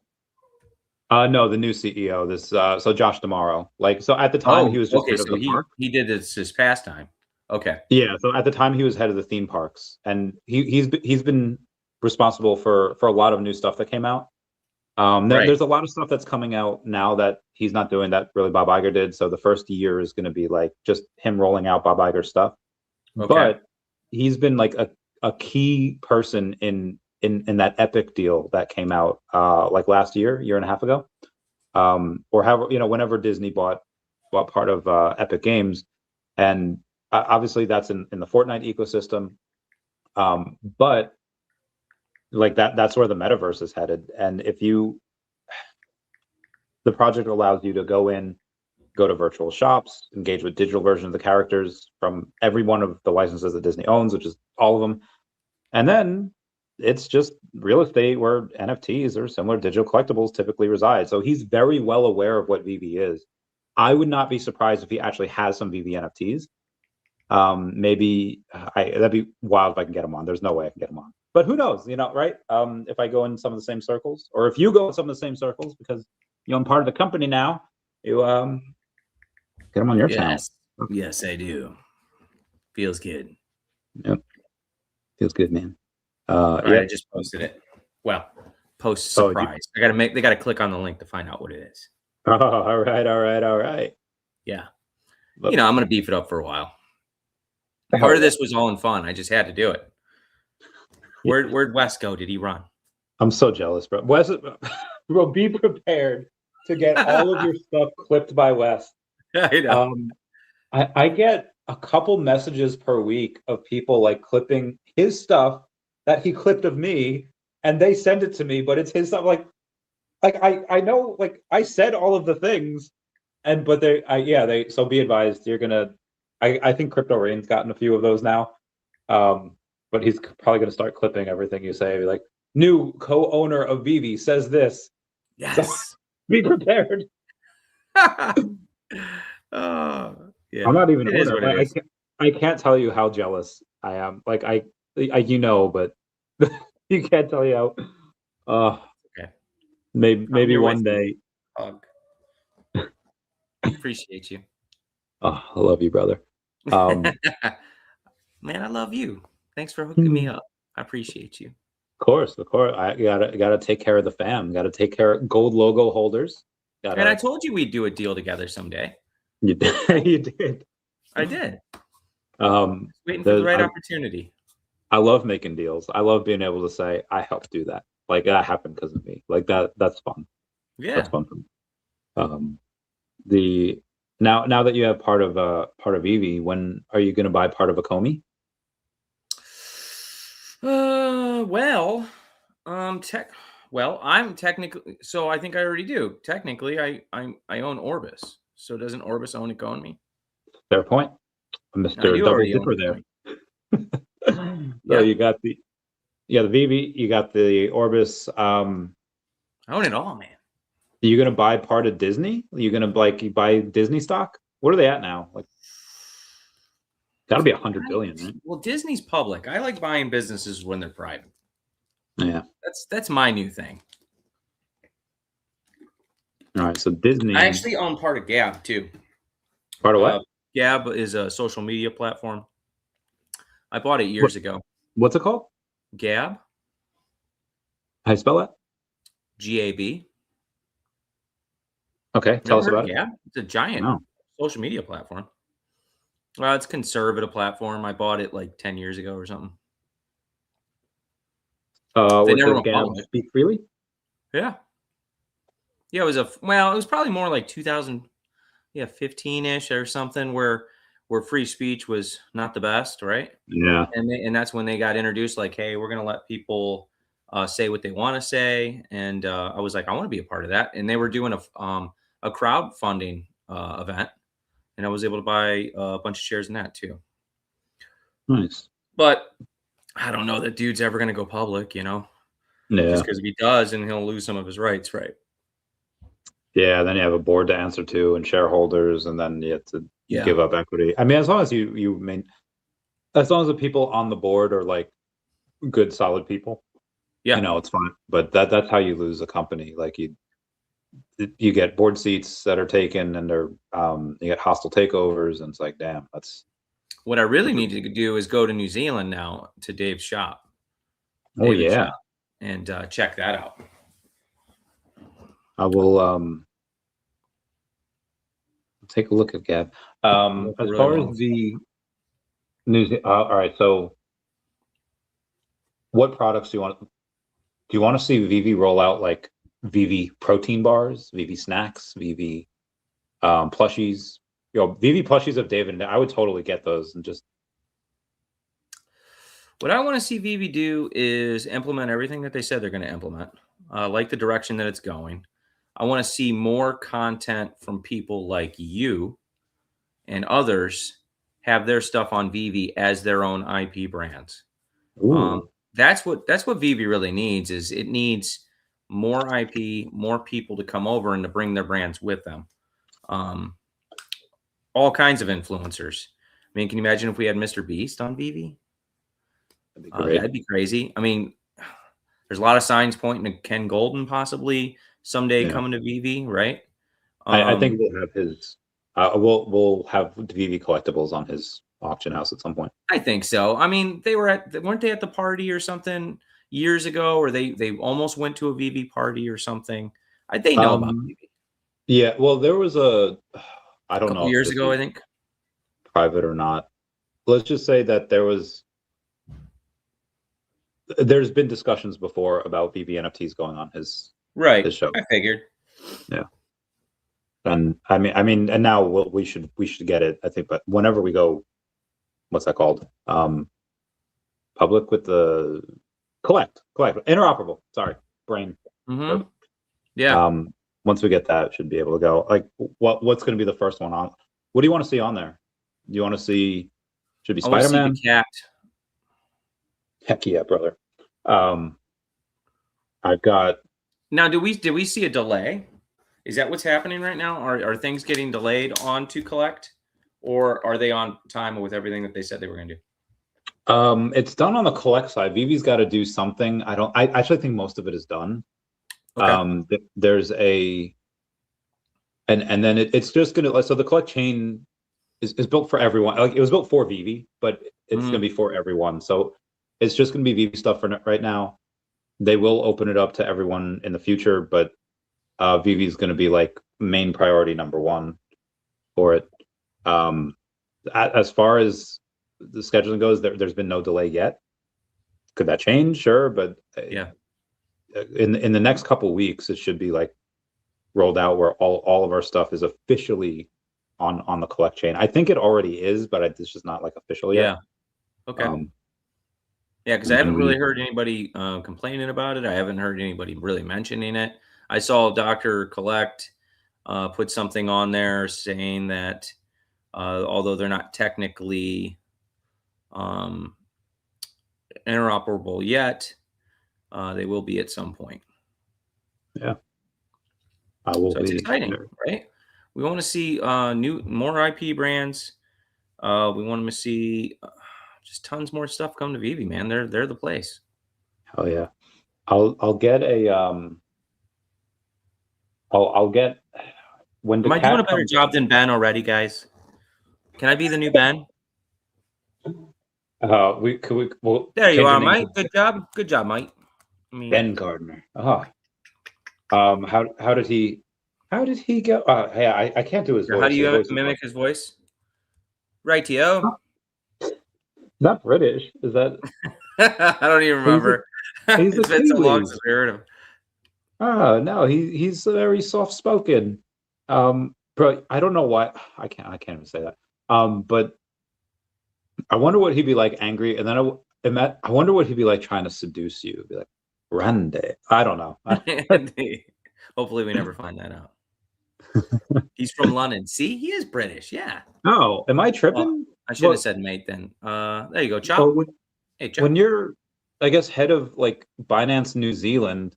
No, the new CEO. This so Josh D'Amaro. Like, so at the time he was just okay, head of so the park. he did this his pastime. Okay. Yeah, so at the time he was head of the theme parks, and he's been responsible for a lot of new stuff that came out. There's a lot of stuff that's coming out now that he's not doing that really Bob Iger did. So the first year is going to be like just him rolling out Bob Iger stuff. Okay. But he's been like a key person in that Epic deal that came out like last year and a half ago, or however, you know, whenever Disney bought part of Epic Games, and obviously that's in the Fortnite ecosystem, but like that's where the metaverse is headed. And if the project allows you to go to virtual shops, engage with digital versions of the characters from every one of the licenses that Disney owns, which is all of them. And then it's just real estate where NFTs or similar digital collectibles typically reside. So he's very well aware of what VeVe is. I would not be surprised if he actually has some VeVe NFTs. Maybe that'd be wild if I can get him on. There's no way I can get him on. But who knows, you know, right? If I go in some of the same circles, or if you go in some of the same circles, because you know I'm part of the company now, you get him on your channel. Yes, I do. Feels good. Yep. Feels good, man. I just posted it. Well, post surprise. They gotta click on the link to find out what it is. Oh, all right. Yeah. You know, I'm gonna beef it up for a while. Part of this was all in fun. I just had to do it. Where'd Wes go? Did he run? I'm so jealous, bro. Wes, bro, be prepared to get all of your stuff clipped by Wes. I know. I get a couple messages per week of people like clipping his stuff that he clipped of me, and they send it to me, but it's his stuff. Like I know, like I said all of the things, but so be advised, you're gonna. I think Crypto Rain's gotten a few of those now, but he's probably gonna start clipping everything you say. Like, new co-owner of VeVe says this. Yes. So be prepared. Yeah. I'm not even owner. I can't tell you how jealous I am. Like I you know, but you can't tell you how. Okay. Maybe one day. Appreciate you. Oh, I love you, brother. Man, I love you. Thanks for hooking me up. I appreciate you. Of course. I gotta take care of the fam. Gotta take care of gold logo holders. And I told you we'd do a deal together someday. You did. You did. I did. Waiting for the right opportunity. I love making deals. I love being able to say I helped do that. Like that happened because of me. Like that's fun. Yeah, that's fun for me. Now that you have part of VeVe, when are you going to buy part of Akomi? I'm technically, so I think I already do. Technically, I own Orbis. So doesn't Orbis own Akomi? Fair point, Mr. Double Dipper there. So you got the VeVe, you got the Orbis. I own it all, man. Are you gonna buy part of Disney? Are you gonna buy Disney stock? What are they at now? Like, Got to be 100 billion, right? Well, Disney's public. I like buying businesses when they're private. Yeah. That's my new thing. All right. So Disney. I actually own part of Gab too. Part of what? Gab is a social media platform. I bought it years ago. What's it called? Gab. How you spell that? GAB. Okay. Tell us about it. Gab? It's a giant social media platform. Well, it's a conservative platform. I bought it like 10 years ago or something. What does Gab speak freely? Yeah. Yeah, it was probably more like 15-ish or something where free speech was not the best, right? Yeah. And that's when they got introduced, like, hey, we're gonna let people say what they want to say. And I was like, I want to be a part of that. And they were doing a crowdfunding event, and I was able to buy a bunch of shares in that too. Nice. But I don't know that dude's ever gonna go public, you know? Yeah. Just because if he does, and he'll lose some of his rights, right? Yeah, then you have a board to answer to and shareholders, and then you have to give up equity. I mean, as long as as long as the people on the board are like good, solid people, it's fine. But that's how you lose a company. Like you get board seats that are taken, and they're you get hostile takeovers, and it's like, damn, that's what I really need to do is go to New Zealand now to Dave's shop. Shop, and check that out. I will take a look at Gab. As far as the news, all right. So, what products do you want? Do you want to see VeVe roll out like VeVe protein bars, VeVe snacks, VeVe plushies? VeVe plushies of David. I would totally get those and just. What I want to see VeVe do is implement everything that they said they're going to implement. Like the direction that it's going. I want to see more content from people like you and others have their stuff on VeVe as their own IP brands. That's what VeVe really needs. Is it needs more IP, more people to come over and to bring their brands with them. All kinds of influencers. I mean, can you imagine if we had Mr. Beast on VeVe? That'd be crazy. I mean, there's a lot of signs pointing to Ken Golden possibly someday coming to VeVe, right? I think we'll have his. We'll have VeVe collectibles on his auction house at some point. I think so. I mean, weren't they at the party or something years ago, or they almost went to a VeVe party or something? They know about VeVe. Yeah, well, there was I don't know. Years ago, I think. Private or not. Let's just say that there's been discussions before about VeVe NFTs going on his show. I figured. Yeah. And I mean, and now we should get it. I think, but whenever we go, what's that called? Public with the collect, interoperable. Sorry, brain. Mm-hmm. Yeah. Once we get that, should be able to go. Like, what's going to be the first one on? What do you want to see on there? Do you want to see? Should be Spider-Man? Cat. Heck yeah, brother. I've got. Now, did we see a delay? Is that what's happening right now? Are things getting delayed on to collect, or are they on time with everything that they said they were going to do? It's done on the collect side. VeVe's got to do something. I actually think most of it is done. Okay. There's and then it's just gonna. So the collect chain is built for everyone. Like, it was built for VeVe, but it's gonna be for everyone. So it's just gonna be VeVe stuff for right now. They will open it up to everyone in the future, but VeVe is going to be like main priority number one for it. As far as the scheduling goes, there's been no delay yet. Could that change? Sure, but in the next couple of weeks, it should be like rolled out where all of our stuff is officially on the collect chain. I think it already is, but it's just not like official yet. Yeah. Okay. Yeah, because I haven't really heard anybody complaining about it. I haven't heard anybody really mentioning it. I saw Dr. Collect put something on there saying that although they're not technically interoperable yet, they will be at some point. Yeah. I will be. It's exciting, right? We want to see more IP brands. We want to see just tons more stuff come to VeVe, man. They're the place. Hell yeah. I'll get a I'll get when Am I doing a better comes job than Ben already, guys? Can I be the new Ben? we'll There you change are, your name Mike. to Good job, Mike. I mean, Ben Gardner. How did he go? Hey, I can't do his voice. how do His you voice is mimic his voice? Rightio. not British. Is that I don't even remember. he's a It's been so long Kiwi. since we heard him. Oh no, he's very soft spoken. But I don't know why I can't even say that. But I wonder what he'd be like angry, and then I wonder what he'd be like trying to seduce you. Be like, Randy. I don't know. Hopefully, we never find that out. He's from London. See, he is British. Yeah. Oh, am I tripping? I should have said mate then. There you go, Chop. Hey, Chop. When you're, I guess, head of like Binance New Zealand,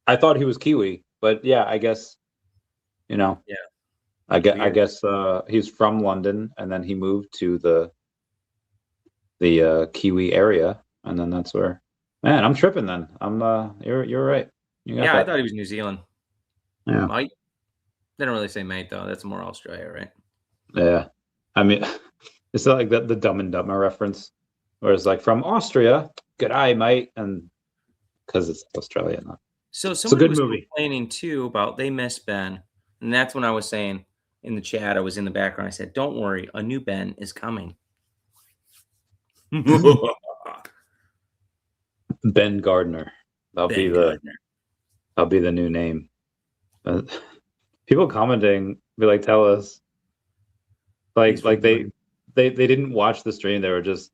I thought he was Kiwi, but yeah, I guess, yeah. I guess he's from London, and then he moved to the Kiwi area, and then that's where. Man, I'm tripping. Then you're right. I thought he was New Zealand. Yeah, Mate. They don't really say mate though. That's more Australia, right? Yeah, I mean, it's not like the Dumb and Dumber reference, where it's like from Austria, good eye, mate, and because it's Australia. Not. So it's a good was movie. Complaining too about they miss Ben, and that's when I was saying in the chat. I was in the background. I said, "Don't worry, a new Ben is coming." Ben Gardner. That'll be the new name. People commenting be like, tell us. Like they didn't watch the stream. They were just,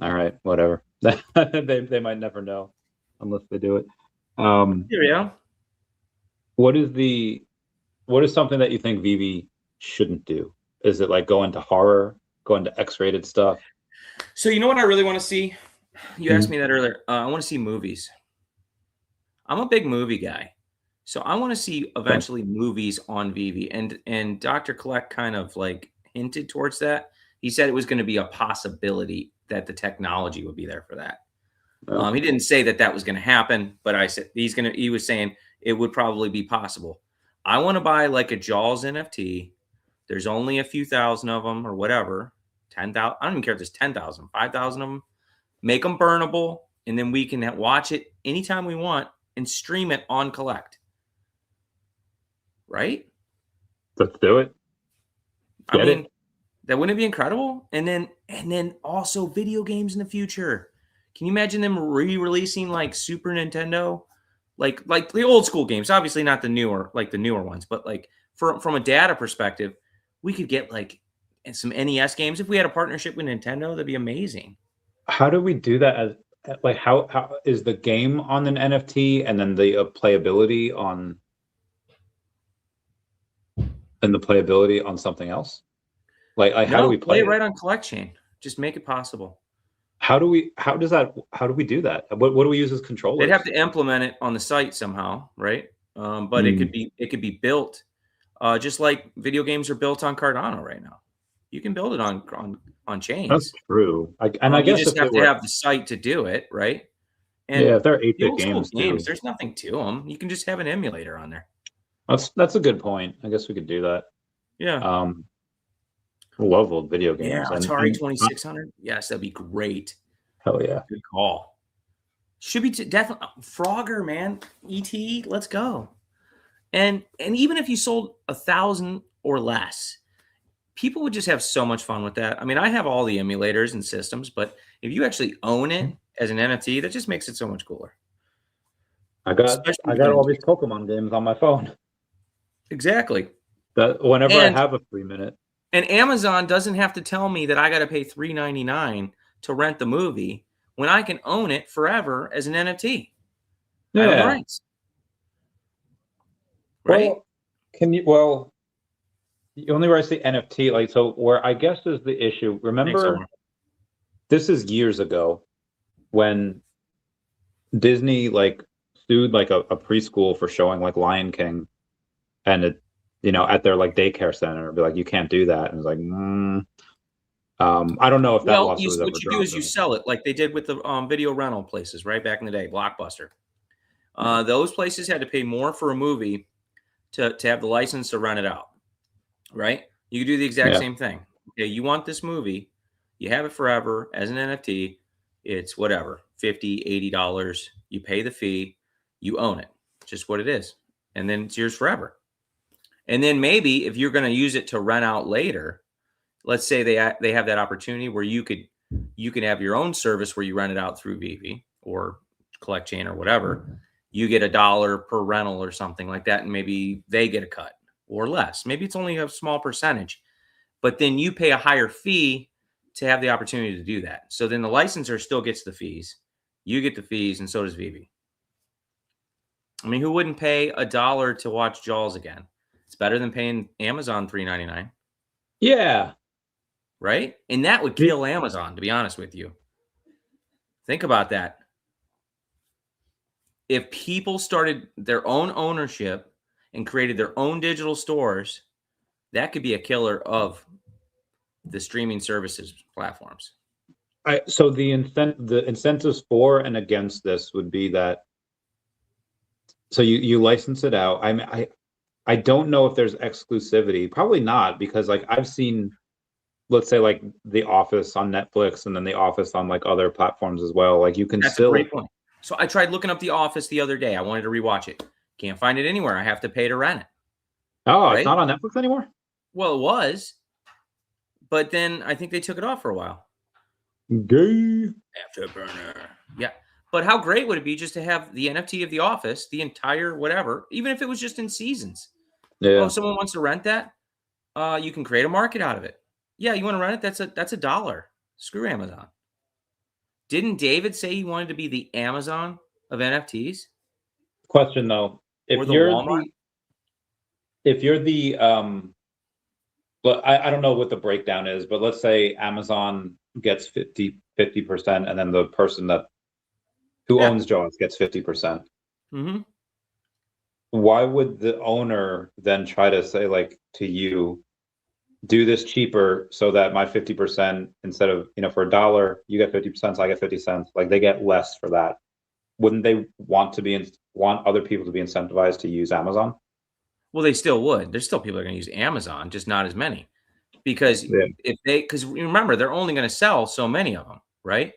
all right, whatever. they might never know unless they do it. Here we go. What is something that you think VeVe shouldn't do? Is it like go into horror, go into X-rated stuff? So you know what I really want to see? You asked me that earlier. I want to see movies. I'm a big movie guy. So I want to see eventually movies on VeVe. And Dr. Collect kind of like hinted towards that. He said it was going to be a possibility that the technology would be there for that. Oh. He didn't say that was going to happen, but I said he was saying it would probably be possible. I want to buy like a Jaws NFT. There's only a few thousand of them or whatever. 10,000. I don't even care if there's 10,000, 5,000 of them. Make them burnable, and then we can watch it anytime we want and stream it on Collect. Right? Let's do it. That wouldn't be incredible? And then also video games in the future. Can you imagine them re-releasing like Super Nintendo? Like the old school games, obviously not the newer ones, but like from a data perspective, we could get like some NES games. If we had a partnership with Nintendo, that'd be amazing. How do we do that? Like how is the game on an NFT and then the playability on something else? Like how do we play it right on Collect Chain? Just make it possible. How do we do that? What do we use as controllers? They'd have to implement it on the site somehow, right? But it could be built just like video games are built on Cardano right now. You can build it on chains. That's true. I guess you just have to have the site to do it, right? And if they're 8-bit games, there's nothing to them. You can just have an emulator on there. That's a good point. I guess we could do that. Yeah. Love old video games. Yeah, Atari 2600. Yes, that'd be great. Hell yeah. Good call. Should be definitely Frogger, man. ET, let's go. And even if you sold 1,000 or less, people would just have so much fun with that. I mean, I have all the emulators and systems, but if you actually own it as an NFT, that just makes it so much cooler. I got all these Pokemon games on my phone. Exactly. That whenever I have a free minute. And Amazon doesn't have to tell me that I got to pay $3.99 to rent the movie when I can own it forever as an NFT. Yeah. I have the rights. Right? Well, the only where I see NFT, like, so where I guess is the issue. Remember, this is years ago when Disney like sued like a preschool for showing like Lion King, and it, at their like daycare center, be like, you can't do that. And it's like, I don't know if that lawsuit was ever what you do is you dropped. sell it like they did with the video rental places, right? Back in the day, Blockbuster. Those places had to pay more for a movie to have the license to rent it out, right? You could do the exact same thing. Okay, you want this movie, you have it forever as an NFT. It's whatever, $50, $80. You pay the fee, you own it. Just what it is. And then it's yours forever. And then maybe if you're going to use it to rent out later, let's say they have that opportunity where you can have your own service where you rent it out through VeVe or Collect Chain or whatever. You get $1 per rental or something like that, and maybe they get a cut or less. Maybe it's only a small percentage, but then you pay a higher fee to have the opportunity to do that. So then the licensor still gets the fees. You get the fees, and so does VeVe. I mean, who wouldn't pay $1 to watch Jaws again? It's better than paying Amazon $3.99. Yeah. Right? And that would kill Amazon, to be honest with you. Think about that. If people started their own ownership and created their own digital stores, that could be a killer of the streaming services platforms. So the incentives for and against this would be that. So you license it out. I don't know if there's exclusivity. Probably not, because like I've seen, let's say like The Office on Netflix and then The Office on like other platforms as well. Like you can That's still. A great point. So I tried looking up The Office the other day. I wanted to rewatch it. Can't find it anywhere. I have to pay to rent it. Oh, right? It's not on Netflix anymore? Well, it was, but then I think they took it off for a while. Gay. Afterburner. Yeah. But how great would it be just to have the NFT of The Office, the entire whatever, even if it was just in seasons? Yeah. Oh, someone wants to rent that? You can create a market out of it. Yeah, you want to rent it? That's $1. Screw Amazon. Didn't David say he wanted to be the Amazon of NFTs? Question though, if you're the but I don't know what the breakdown is, but let's say Amazon gets 50% and then the person who owns Jaws gets 50%. Mm-hmm. Why would the owner then try to say like to you, do this cheaper so that my 50%, instead of, for $1, you get 50%, so I get 50 cents. Like they get less for that. Wouldn't they want other people to be incentivized to use Amazon? Well, they still would. There's still people that are going to use Amazon, just not as many. Because because remember, they're only going to sell so many of them, right?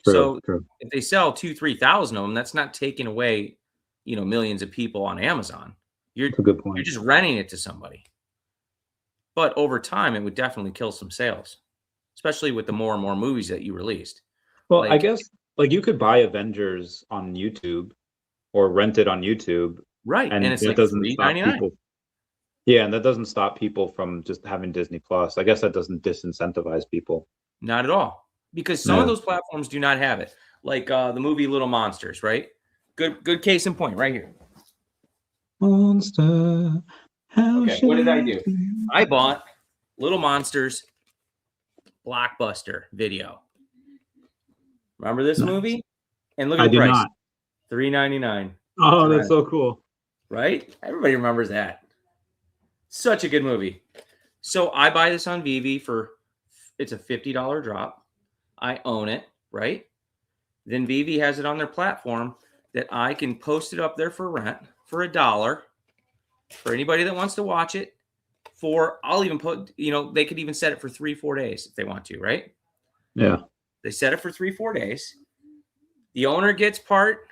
True. If they sell 2,000-3,000 of them, that's not taking away, millions of people on Amazon. That's a good point. You're just renting it to somebody. But over time, it would definitely kill some sales, especially with the more and more movies that you released. Well, I guess like you could buy Avengers on YouTube or rent it on YouTube. Right. And it's like doesn't stop people. Yeah, and that doesn't stop people from just having Disney Plus. I guess that doesn't disincentivize people. Not at all. Because some of those platforms do not have it. Like the movie Little Monsters, right? Good case in point right here. Monster. Okay, what did I do? I bought Little Monsters Blockbuster video. Remember this movie? And look at the price. $3.99. Oh, that's so cool. Right? Everybody remembers that. Such a good movie. So I buy this on VeVe it's a $50 drop. I own it, right? Then VeVe has it on their platform that I can post it up there for rent for $1 for anybody that wants to watch it. I'll even put, they could even set it for 3-4 days if they want to, right? Yeah. They set it for 3-4 days. The owner gets part.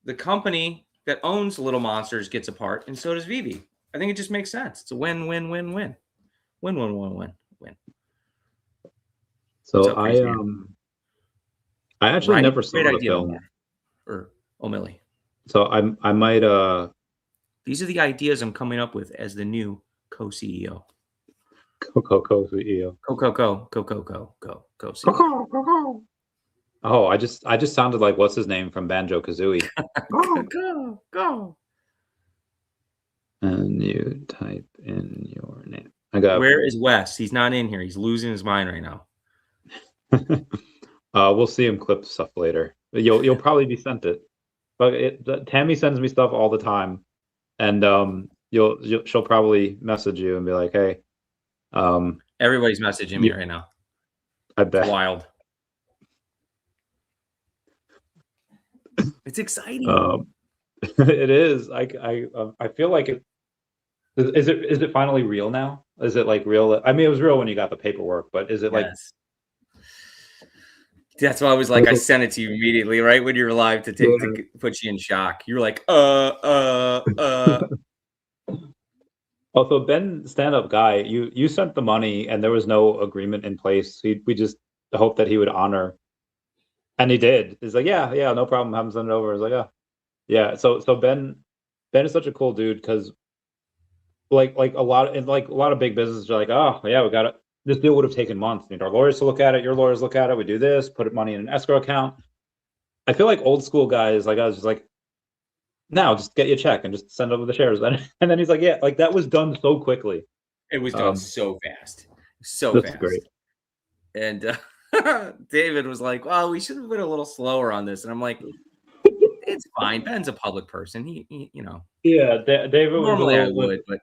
The company that owns Little Monsters gets a part, and so does VeVe. I think it just makes sense. It's a win-win-win-win. Win-win-win-win-win. So I actually never saw the film. Or O'Malley. So I might These are the ideas I'm coming up with as the new co-CEO. Co-CEO. Co-CEO. Oh, I just sounded like what's his name from Banjo-Kazooie. Go. And you type in your name. Where is Wes? He's not in here. He's losing his mind right now. We'll see him clip stuff later. You'll probably be sent it. But Tammy sends me stuff all the time, and she'll probably message you and be like, "Hey, Everybody's messaging me right now. I bet. It's wild. It's exciting. It is. I feel like it. Is it finally real now? Is it like real? I mean, it was real when you got the paperwork, but is it like? That's why I was like, I sent it to you immediately, right when you were live to put you in shock. You're like, Also, Ben, stand-up guy, you sent the money and there was no agreement in place. We just hoped that he would honor, and he did. He's like, yeah, no problem. Have him send it over. I was like, oh, yeah. So Ben is such a cool dude because like a lot of big businesses are like, oh yeah, we got it. This deal would have taken months. We need our lawyers to look at it. Your lawyers look at it. We do this. Put money in an escrow account. I feel like old school guys like us just like, now just get you a check and just send over the shares. And then he's like, yeah, like that was done so quickly. It was done so fast. That's great. And David was like, well, we should have been a little slower on this. And I'm like, it's fine. Ben's a public person. He you know. Yeah, David normally I would, but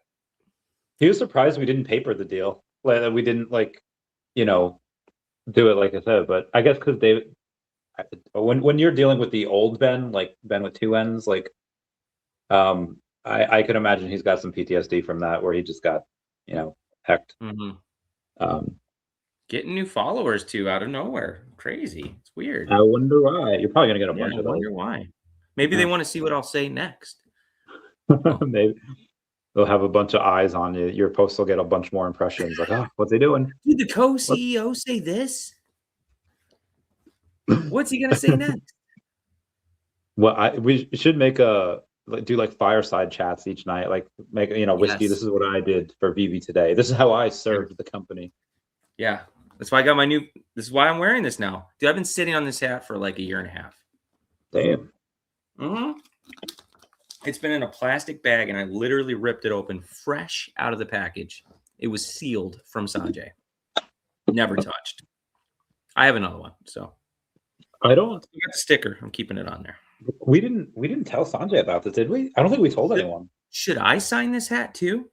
he was surprised we didn't paper the deal. Like we didn't do it like I said. But I guess because David, when you're dealing with the old Ben, like Ben with two N's, like I could imagine he's got some PTSD from that, where he just got hecked. Getting new followers too out of nowhere, crazy. It's weird. I wonder why. You're probably gonna get a bunch of those. I wonder why. Maybe they want to see what I'll say next. Maybe they'll have a bunch of eyes on you. Your post will get a bunch more impressions. Like, oh, what's he doing? Did the co-CEO say this? What's he gonna say next? Well, we should make do like fireside chats each night. Like make whiskey. Yes. This is what I did for VeVe today. This is how I served the company. Yeah, that's why I got my new. This is why I'm wearing this now, dude. I've been sitting on this hat for like a year and a half. Damn. It's been in a plastic bag, and I literally ripped it open fresh out of the package. It was sealed from Sanjay. Never touched. I have another one, so I don't. I got the sticker. I'm keeping it on there. We didn't tell Sanjay about this, did we? I don't think we told anyone. Should I sign this hat too?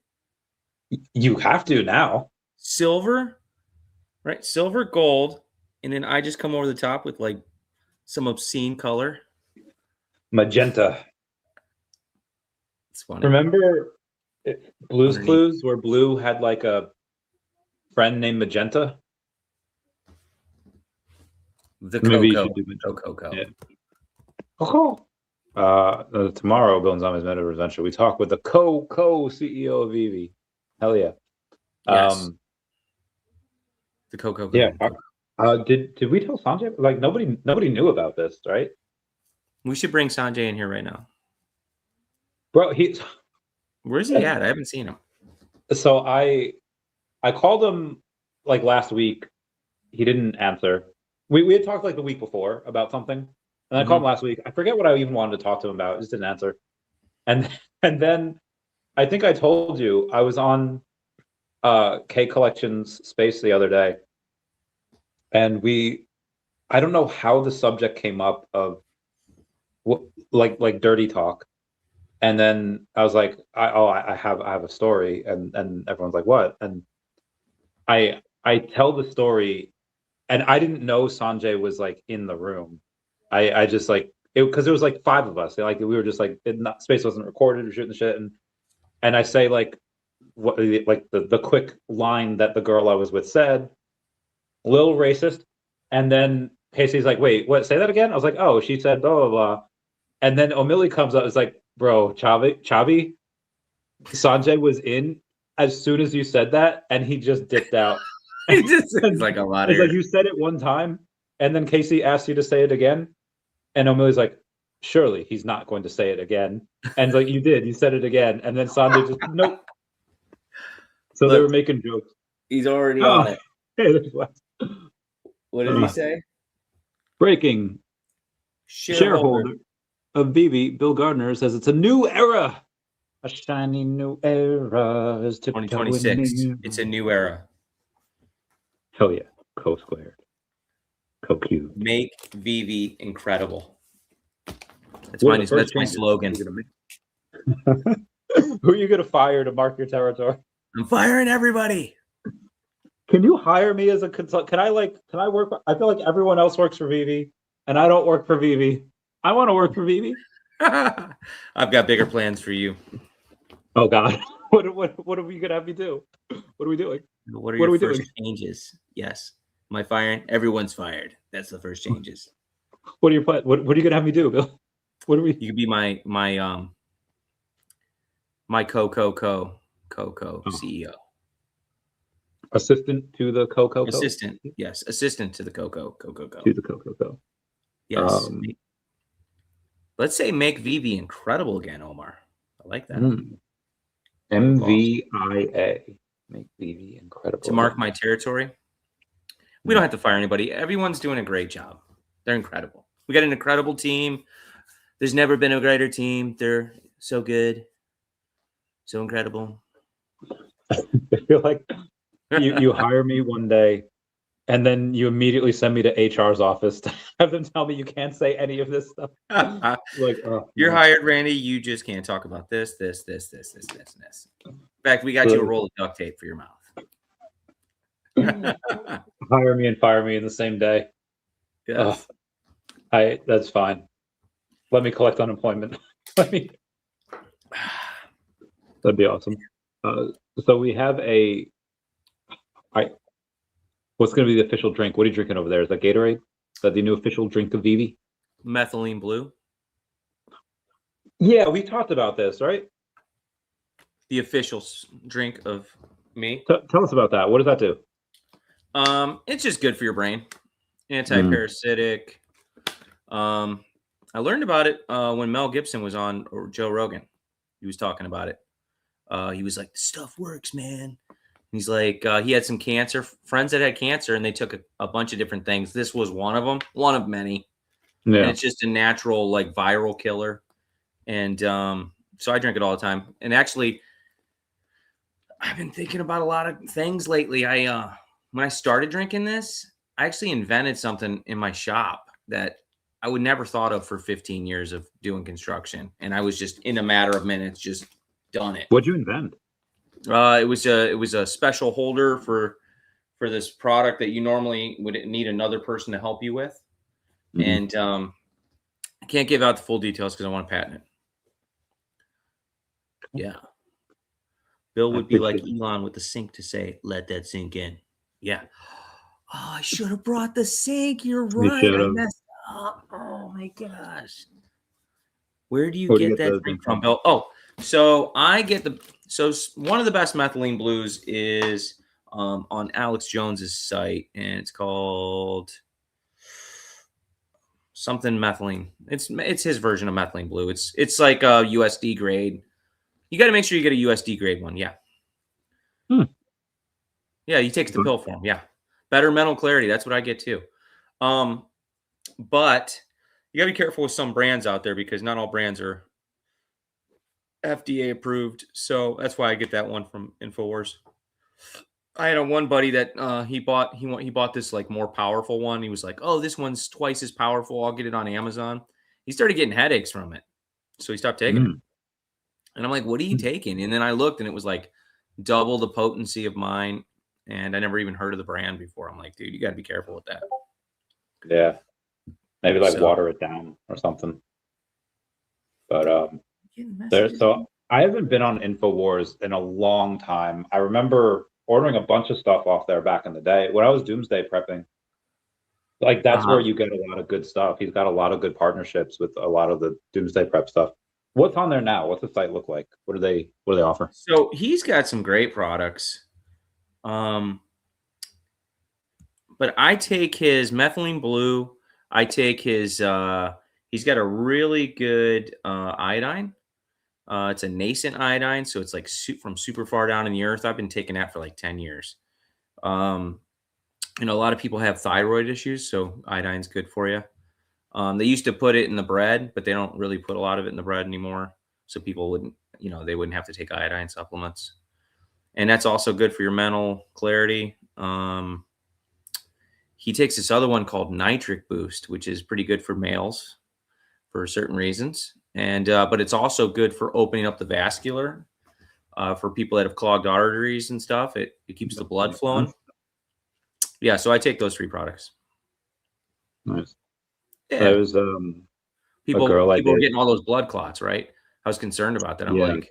You have to now. Silver, right? Silver, gold, and then I just come over the top with like some obscene color. Magenta. It's funny. Remember Blue's Clues, where Blue had like a friend named Magenta? The Coco. Yeah. Coco. Tomorrow, Bill and Zombie's Metaverse Adventure, we talk with the CEO of VeVe. Hell yeah. Yes. The Coco. Yeah. Did we tell Sanjay? Like nobody knew about this, right? We should bring Sanjay in here right now. Bro, where's he at? I haven't seen him. So I called him like last week. He didn't answer. We had talked like the week before about something, and I called him last week. I forget what I even wanted to talk to him about. He just didn't answer. And then I think I told you I was on K Collection's space the other day, and I don't know how the subject came up of like dirty talk. And then I was like, I have a story, and everyone's like, what? And I tell the story, and I didn't know Sanjay was like in the room. I just like it because there was like 5 of us. Like we were just like space wasn't recorded or shooting the shit, and I say like what like the quick line that the girl I was with said, a little racist, and then Casey's like, wait, what? Say that again? I was like, oh, she said blah blah blah, and then O'Malley comes up, is like, bro, Chavez, Sanjay was in as soon as you said that, and he just dipped out. It's like a lot of like you said it one time, and then Casey asked you to say it again, and O'Malley's like, surely he's not going to say it again. And like you did, you said it again, and then Sanjay just nope. So look, they were making jokes. He's already on it. Hey, what did he say? Breaking shareholder of VeVe, Bill Gardner, says it's a new era. A shiny new era is 2026. It's a new era. Hell yeah. Co-squared. Co-cubed. Make VeVe incredible. That's my slogan. Who are you going to fire to mark your territory? I'm firing everybody. Can you hire me as a consultant? Can I work? I feel like everyone else works for VeVe, and I don't work for VeVe. I want to work for VeVe. I've got bigger plans for you. Oh God, what are we gonna have me do? What are we doing? What are your first changes? Yes, my firing. Everyone's fired. That's the first changes. What are your plan? What are you gonna have me do, Bill? What are we? You could be my CEO. Assistant to the co. Assistant, yes, assistant to the co. To the co. Yes. Let's say make VeVe incredible again, Omar. I like that. MVIA. Make VeVe incredible. To mark my territory. We don't have to fire anybody. Everyone's doing a great job. They're incredible. We got an incredible team. There's never been a greater team. They're so good. So incredible. I feel like you hire me one day and then you immediately send me to HR's office to have them tell me you can't say any of this stuff. Like, you're hired, Randy. You just can't talk about this. In fact, we got you a roll of duct tape for your mouth. Hire me and fire me in the same day. Yes. That's fine. Let me collect unemployment. That'd be awesome. So we have what's going to be the official drink? What are you drinking over there? Is that Gatorade? Is that the new official drink of VeVe? Methylene blue. Yeah, we talked about this, right? The official drink of me. Tell us about that. What does that do? It's just good for your brain. Anti-parasitic. I learned about it when Mel Gibson was on or Joe Rogan. He was talking about it. He was like, "The stuff works, man." He's like, he had some cancer, friends that had cancer, and they took a bunch of different things. This was one of them, one of many. Yeah. And it's just a natural, like, viral killer. And so I drink it all the time. And actually, I've been thinking about a lot of things lately. When I started drinking this, I actually invented something in my shop that I would never thought of for 15 years of doing construction. And I was just, in a matter of minutes, just done it. What'd you invent? It was a special holder for this product that you normally would need another person to help you with. And I can't give out the full details because I want to patent it. Yeah. Bill would be like Elon with the sink to say, "Let that sink in." Yeah. Oh, I should have brought the sink. You're right. I messed up. Oh my gosh. Where do you get that drink from, Bill? Oh, so I get one of the best methylene blues is on Alex Jones's site, and it's called something methylene. It's his version of methylene blue. It's like a USD grade. You got to make sure you get a USD grade one. Yeah. Yeah, he takes the pill form. Yeah. Better mental clarity. That's what I get too. But you got to be careful with some brands out there because not all brands are FDA approved. So that's why I get that one from InfoWars. I had one buddy that he bought this like more powerful one. He was like, "Oh, this one's twice as powerful. I'll get it on Amazon." He started getting headaches from it. So he stopped taking it. And I'm like, "What are you taking?" And then I looked and it was like double the potency of mine. And I never even heard of the brand before. I'm like, dude, you got to be careful with that. Yeah. Maybe like water it down or something. But so I haven't been on InfoWars in a long time. I remember ordering a bunch of stuff off there back in the day when I was doomsday prepping. Like that's where you get a lot of good stuff. He's got a lot of good partnerships with a lot of the doomsday prep stuff. What's on there now? What's the site look like? What do they offer? So he's got some great products. But I take his methylene blue. I take his, he's got a really good iodine. It's a nascent iodine. So it's like from super far down in the earth. I've been taking that for like 10 years. A lot of people have thyroid issues. So iodine's good for you. They used to put it in the bread, but they don't really put a lot of it in the bread anymore. So people wouldn't, they wouldn't have to take iodine supplements. And that's also good for your mental clarity. He takes this other one called Nitric Boost, which is pretty good for males for certain reasons. And but it's also good for opening up the vascular for people that have clogged arteries and stuff. It keeps the blood flowing. Yeah, so I take those 3 products. Nice. Yeah. There was People girl I were did. getting all those blood clots, right? I was concerned about that. I'm Yeah. like,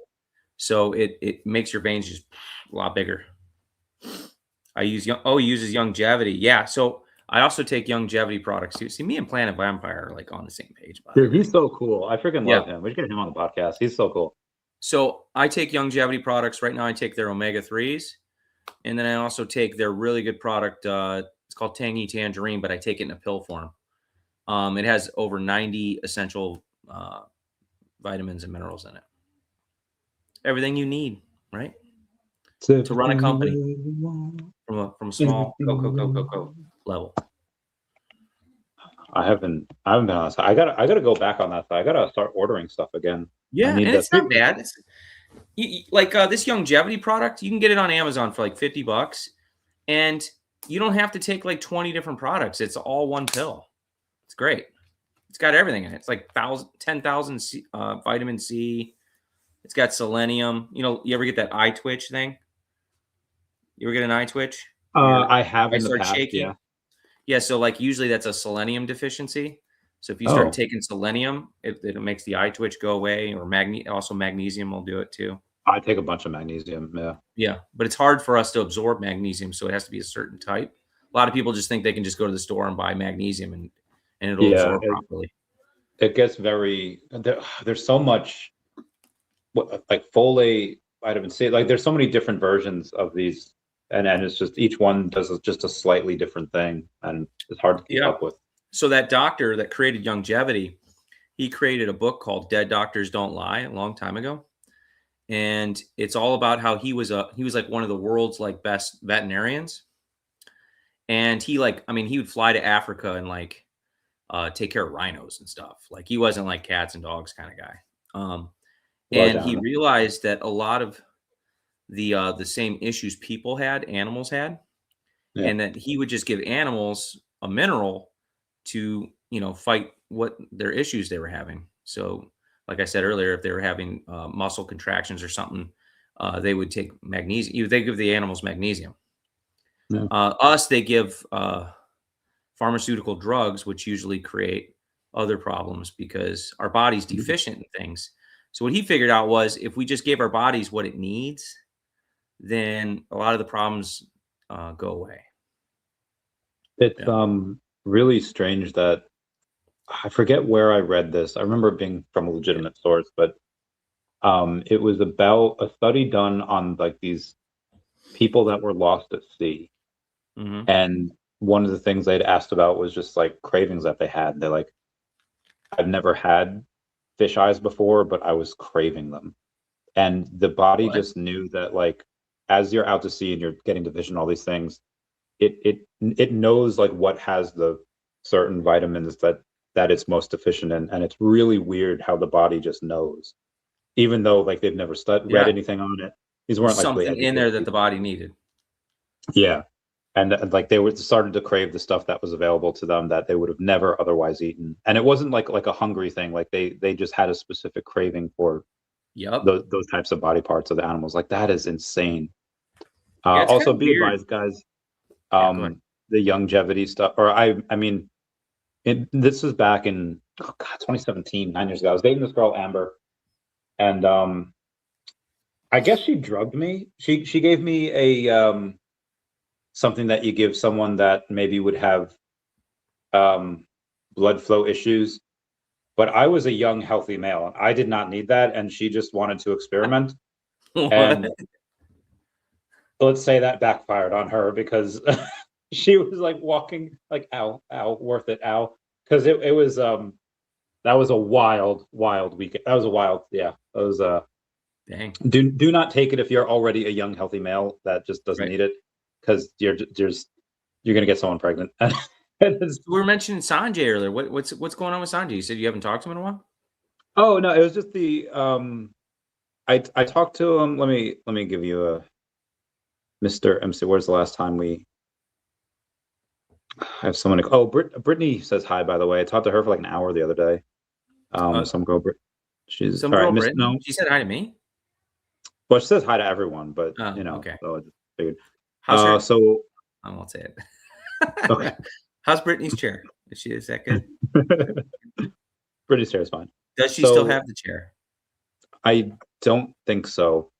so it makes your veins just a lot bigger. I use he uses longevity. Yeah. So I also take longevity products too. See, me and Planet Vampire are like on the same page, by the Dude, way. he's so cool. I freaking Yeah. love him. We should get him on the podcast. He's so cool. So I take longevity products right now. I take their omega-3s, and then I also take their really good product. It's called Tangy Tangerine, but I take it in a pill form. It has over 90 essential vitamins and minerals in it. Everything you need, right? To run a company from a small go level. I haven't been on that. I gotta go back on that side. I gotta start ordering stuff again. Yeah, I need and that. it's not bad. It's like this longevity product, you can get it on Amazon for like $50, and you don't have to take like 20 different products. It's all one pill. It's great. It's got everything in it. It's like 10,000 vitamin C. It's got selenium. You know, you ever get that eye twitch thing? You ever get an eye twitch? I have in the start past. shaking? Yeah. Yeah. So like usually that's a selenium deficiency. So if you start taking selenium, it makes the eye twitch go away, or also magnesium will do it too. I take a bunch of magnesium. Yeah. Yeah. But it's hard for us to absorb magnesium. So it has to be a certain type. A lot of people just think they can just go to the store and buy magnesium and it'll absorb properly. It gets very, there's so much like folate, vitamin C, like there's so many different versions of these, and it's just each one does just a slightly different thing, and it's hard to keep up with. So that doctor that created longevity, he created a book called Dead Doctors Don't Lie a long time ago. And it's all about how he was like one of the world's like best veterinarians. And he would fly to Africa and like take care of rhinos and stuff. Like he wasn't like cats and dogs kind of guy. And he realized that a lot of the same issues people had, animals had, and that he would just give animals a mineral to, fight what their issues they were having. So like I said earlier, if they were having muscle contractions or something, they would take magnesium. They give the animals magnesium. They give pharmaceutical drugs, which usually create other problems because our body's deficient in things. So what he figured out was if we just gave our bodies what it needs, then a lot of the problems go away. It's really strange that I forget where I read this. I remember it being from a legitimate source, but it was about a study done on like these people that were lost at sea. And one of the things they'd asked about was just like cravings that they had. They're like, I've never had fish eyes before, but I was craving them. And the body just knew that like, as you're out to sea and you're getting to vision, all these things, it knows like what has the certain vitamins that it's most deficient in. And it's really weird how the body just knows, even though like they've never read anything on it. These weren't like something in there that the body needed. Yeah. And like they started to crave the stuff that was available to them that they would have never otherwise eaten. And it wasn't like a hungry thing. Like they just had a specific craving for those types of body parts of the animals. Like that is insane. Also be advised, guys, the longevity stuff, or I mean, this was back in 2017, 9 years ago. I was dating this girl, Amber, and I guess she drugged me. She gave me a something that you give someone that maybe would have blood flow issues, but I was a young, healthy male, and I did not need that, and she just wanted to experiment. And let's say that backfired on her because she was like walking like, ow, worth it, ow. Because it was that was a wild weekend. That was a wild, that was dang. Do not take it if you're already a young, healthy male that just doesn't need it, because you're gonna get someone pregnant. We were mentioning Sanjay earlier. What's going on with Sanjay? You said you haven't talked to him in a while? Oh no, it was just the I talked to him. Let me give you a Mr. MC. Where's the last time we have someone? Brittany says hi, by the way. I talked to her for like an hour the other day. Some girl, she's some girl, Brittany? No, she said hi to me. Well, she says hi to everyone, but okay. So I just figured. How's her? So I won't say it. Okay. How's Brittany's chair? Is that good? British chair is fine. Does she still have the chair? I don't think so.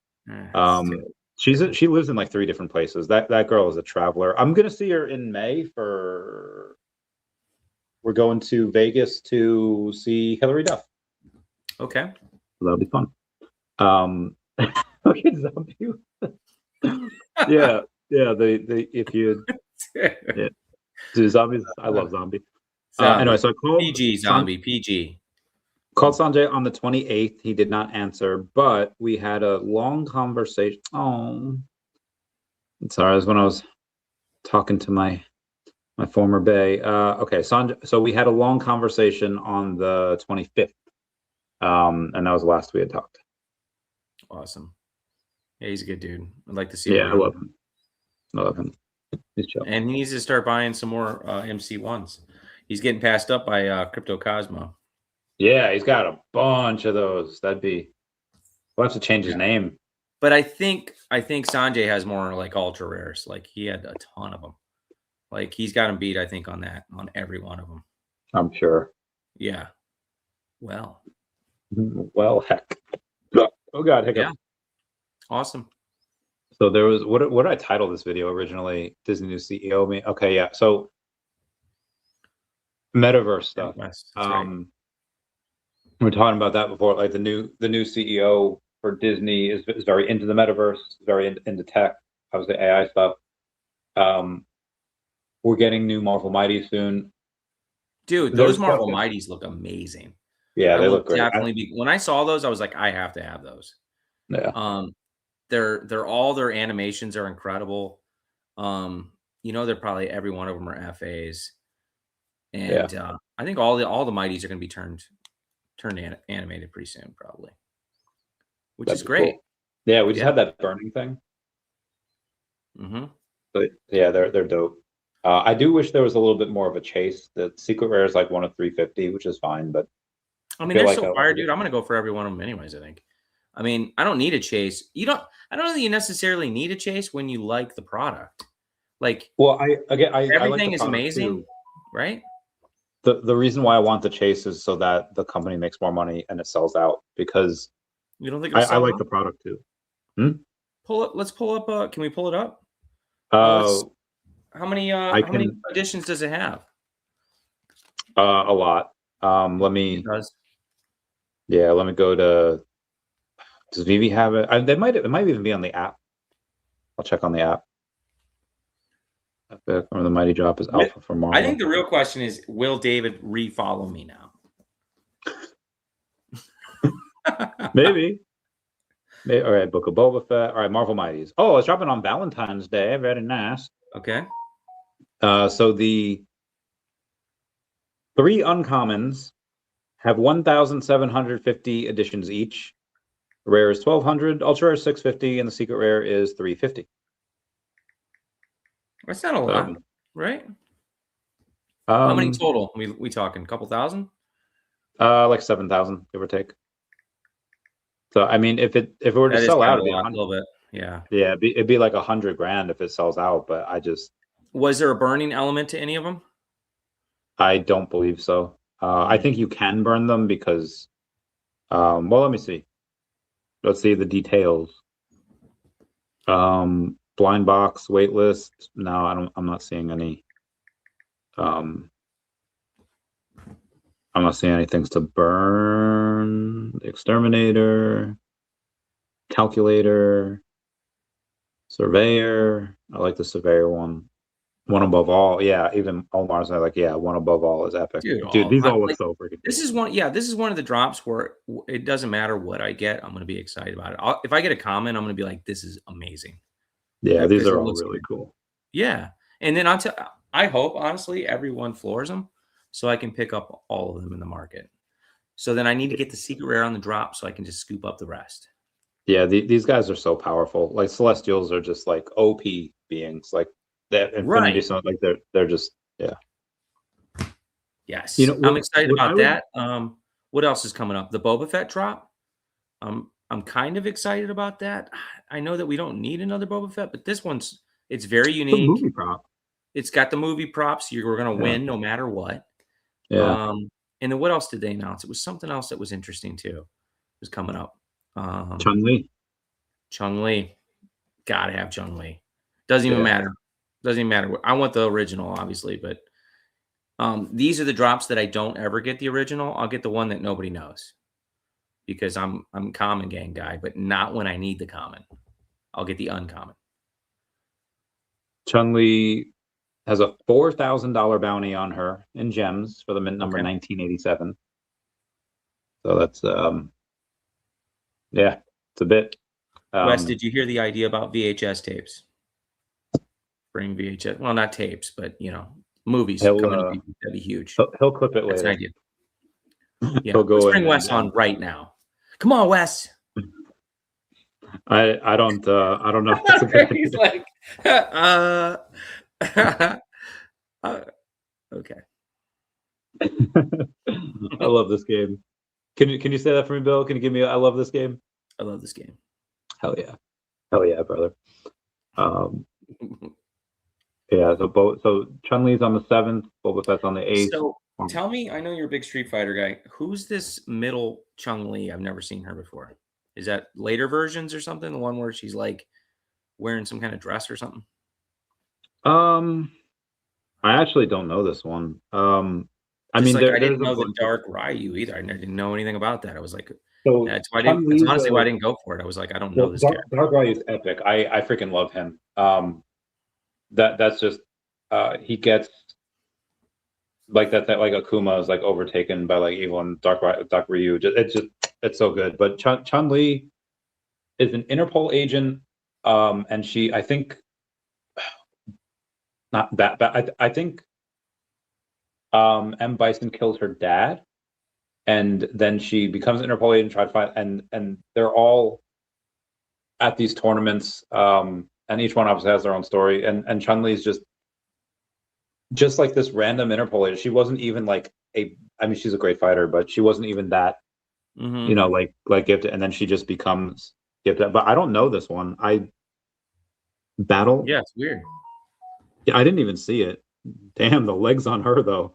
She lives in like 3 different places. That girl is a traveler. I'm gonna see her in May for. We're going to Vegas to see Hillary Duff. Okay, that'll be fun. Okay, zombie. yeah. The if you do zombies, I love zombie. Anyway, so I called PG zombie PG. Called Sanjay on the 28th. He did not answer, but we had a long conversation. Oh, sorry, it was when I was talking to my former bae. Okay, Sanjay. So we had a long conversation on the 25th, and that was the last we had talked. Awesome. Yeah, he's a good dude. I'd like to see. Yeah, I love him. I love him. He's chill. And he needs to start buying some more MC1s. He's getting passed up by Crypto Cosmo. Yeah, he's got a bunch of those. We'll have to change his name. But I think Sanjay has more like ultra rares. Like he had a ton of them. Like he's got him beat, I think, on every one of them. I'm sure. Yeah. Well, heck. Oh God, hiccup. Yeah. Awesome. So there was what did I title this video originally? Disney new CEO me. Okay, yeah. So Metaverse stuff. Right. We were talking about that before. Like the new CEO for Disney is very into the Metaverse, very into tech, obviously AI stuff. We're getting new Marvel Mighty soon. Dude, those Marvel Mighties look amazing. Yeah, they look great. Definitely when I saw those, I was like, I have to have those. Yeah. They're all their animations are incredible. They're probably every one of them are FAs. And I think all the Mighties are going to be turned animated pretty soon, probably, which is great. Cool. Yeah, we just had that burning thing. Mm-hmm. But yeah, they're dope. I do wish there was a little bit more of a chase. The secret rare is like 1 of 350, which is fine, but I mean, they're so fire, dude. I'm gonna go for every one of them anyways. I think. I mean, I don't need a chase. I don't know that you necessarily need a chase when you like the product. Like, well, everything like is amazing, right? The reason why I want the chase is so that the company makes more money and it sells out, because you don't think I like the product too. Let's pull up. Can we pull it up? How many editions does it have? A lot. Let me. It does. Yeah, let me go to. Does VeVe have it? It might even be on the app. I'll check on the app. Or the Mighty Drop is alpha for Marvel. I think the real question is, will David refollow me now? Maybe. All right, Book of Boba Fett. All right, Marvel Mighties. Oh, it's dropping on Valentine's Day. Very nice. Okay. So the 3 uncommons have 1,750 editions each. Rare is 1,200, ultra rare is 650, and the secret rare is 350. That's not a lot, right? How many total? We talking a couple thousand? Like 7,000, give or take. So I mean, if it were to sell out, it'd be a little bit. Yeah. Yeah, it'd be like $100,000 if it sells out. But was there a burning element to any of them? I don't believe so. I think you can burn them because, well, let me see. Let's see the details. Blind box, waitlist. No, I'm not seeing any. I'm not seeing any things to burn. The exterminator, calculator, surveyor. I like the surveyor one. One above all. Yeah, even Omar's like, yeah, one above all is epic. Dude, these all look so freaking. This is one. Yeah, this is one of the drops where it doesn't matter what I get. I'm going to be excited about it. If I get a comment, I'm going to be like, this is amazing. Yeah, these are all really cool. Yeah, and then I hope honestly everyone floors them, so I can pick up all of them in the market. So then I need to get the secret rare on the drop, so I can just scoop up the rest. Yeah, these guys are so powerful. Like Celestials are just like OP beings. Like that Infinity, right. Like they're just Yes, I'm excited about that. What else is coming up? The Boba Fett drop. I'm kind of excited about that. I know that we don't need another Boba Fett, but this it's very unique. It's a movie prop. it's got the movie props. You're going to win no matter what. Yeah. And then what else did they announce? It was something else that was interesting too. It was coming up. Chun-Li. Chun-Li. Gotta have Chun-Li. Doesn't even matter. Doesn't even matter. I want the original, obviously, but these are the drops that I don't ever get the original. I'll get the one that nobody knows because I'm common gang guy, but not when I need the common. I'll get the uncommon. Chun-Li has a $4,000 bounty on her in gems for the mint number 1987. So that's yeah, it's a bit. Wes, did you hear the idea about VHS tapes? Bring VHS, well, not tapes, but movies coming. That'd be huge. He'll clip it That's later. an idea. Yeah, He'll go let's bring Wes on right now. Come on, Wes. I don't know. If that's a good He's idea. like, okay. I love this game. Can you say that for me, Bill? Can you give me I love this game? I love this game. Hell yeah, brother. Yeah. So Chun-Li's on the 7th. Boba Fett's on the 8th. So tell me, I know you're a big Street Fighter guy. Who's this middle Chun-Li? I've never seen her before. Is that later versions or something? The one where she's like wearing some kind of dress or something? I actually don't know this one. I mean, I didn't know the Dark Ryu either. I didn't know anything about that. I was like, so that's honestly why I didn't go for it. I was like, I don't know this character. Dark Ryu is epic. I freaking love him. That's just he gets like that like Akuma is like overtaken by like evil and Dark Ryu. It's so good. But Chun-Li is an Interpol agent, and she, I think, not that, but I think M. Bison kills her dad, and then she becomes an Interpol agent, try to find, and they're all at these tournaments, and each one obviously has their own story, and Chun-Li is just like this random Interpol agent. She wasn't even like I mean, she's a great fighter, but she wasn't even that, like gifted, and then she just becomes gifted. But I don't know this one. Battle. Yeah, it's weird. Yeah, I didn't even see it. Damn, the legs on her though.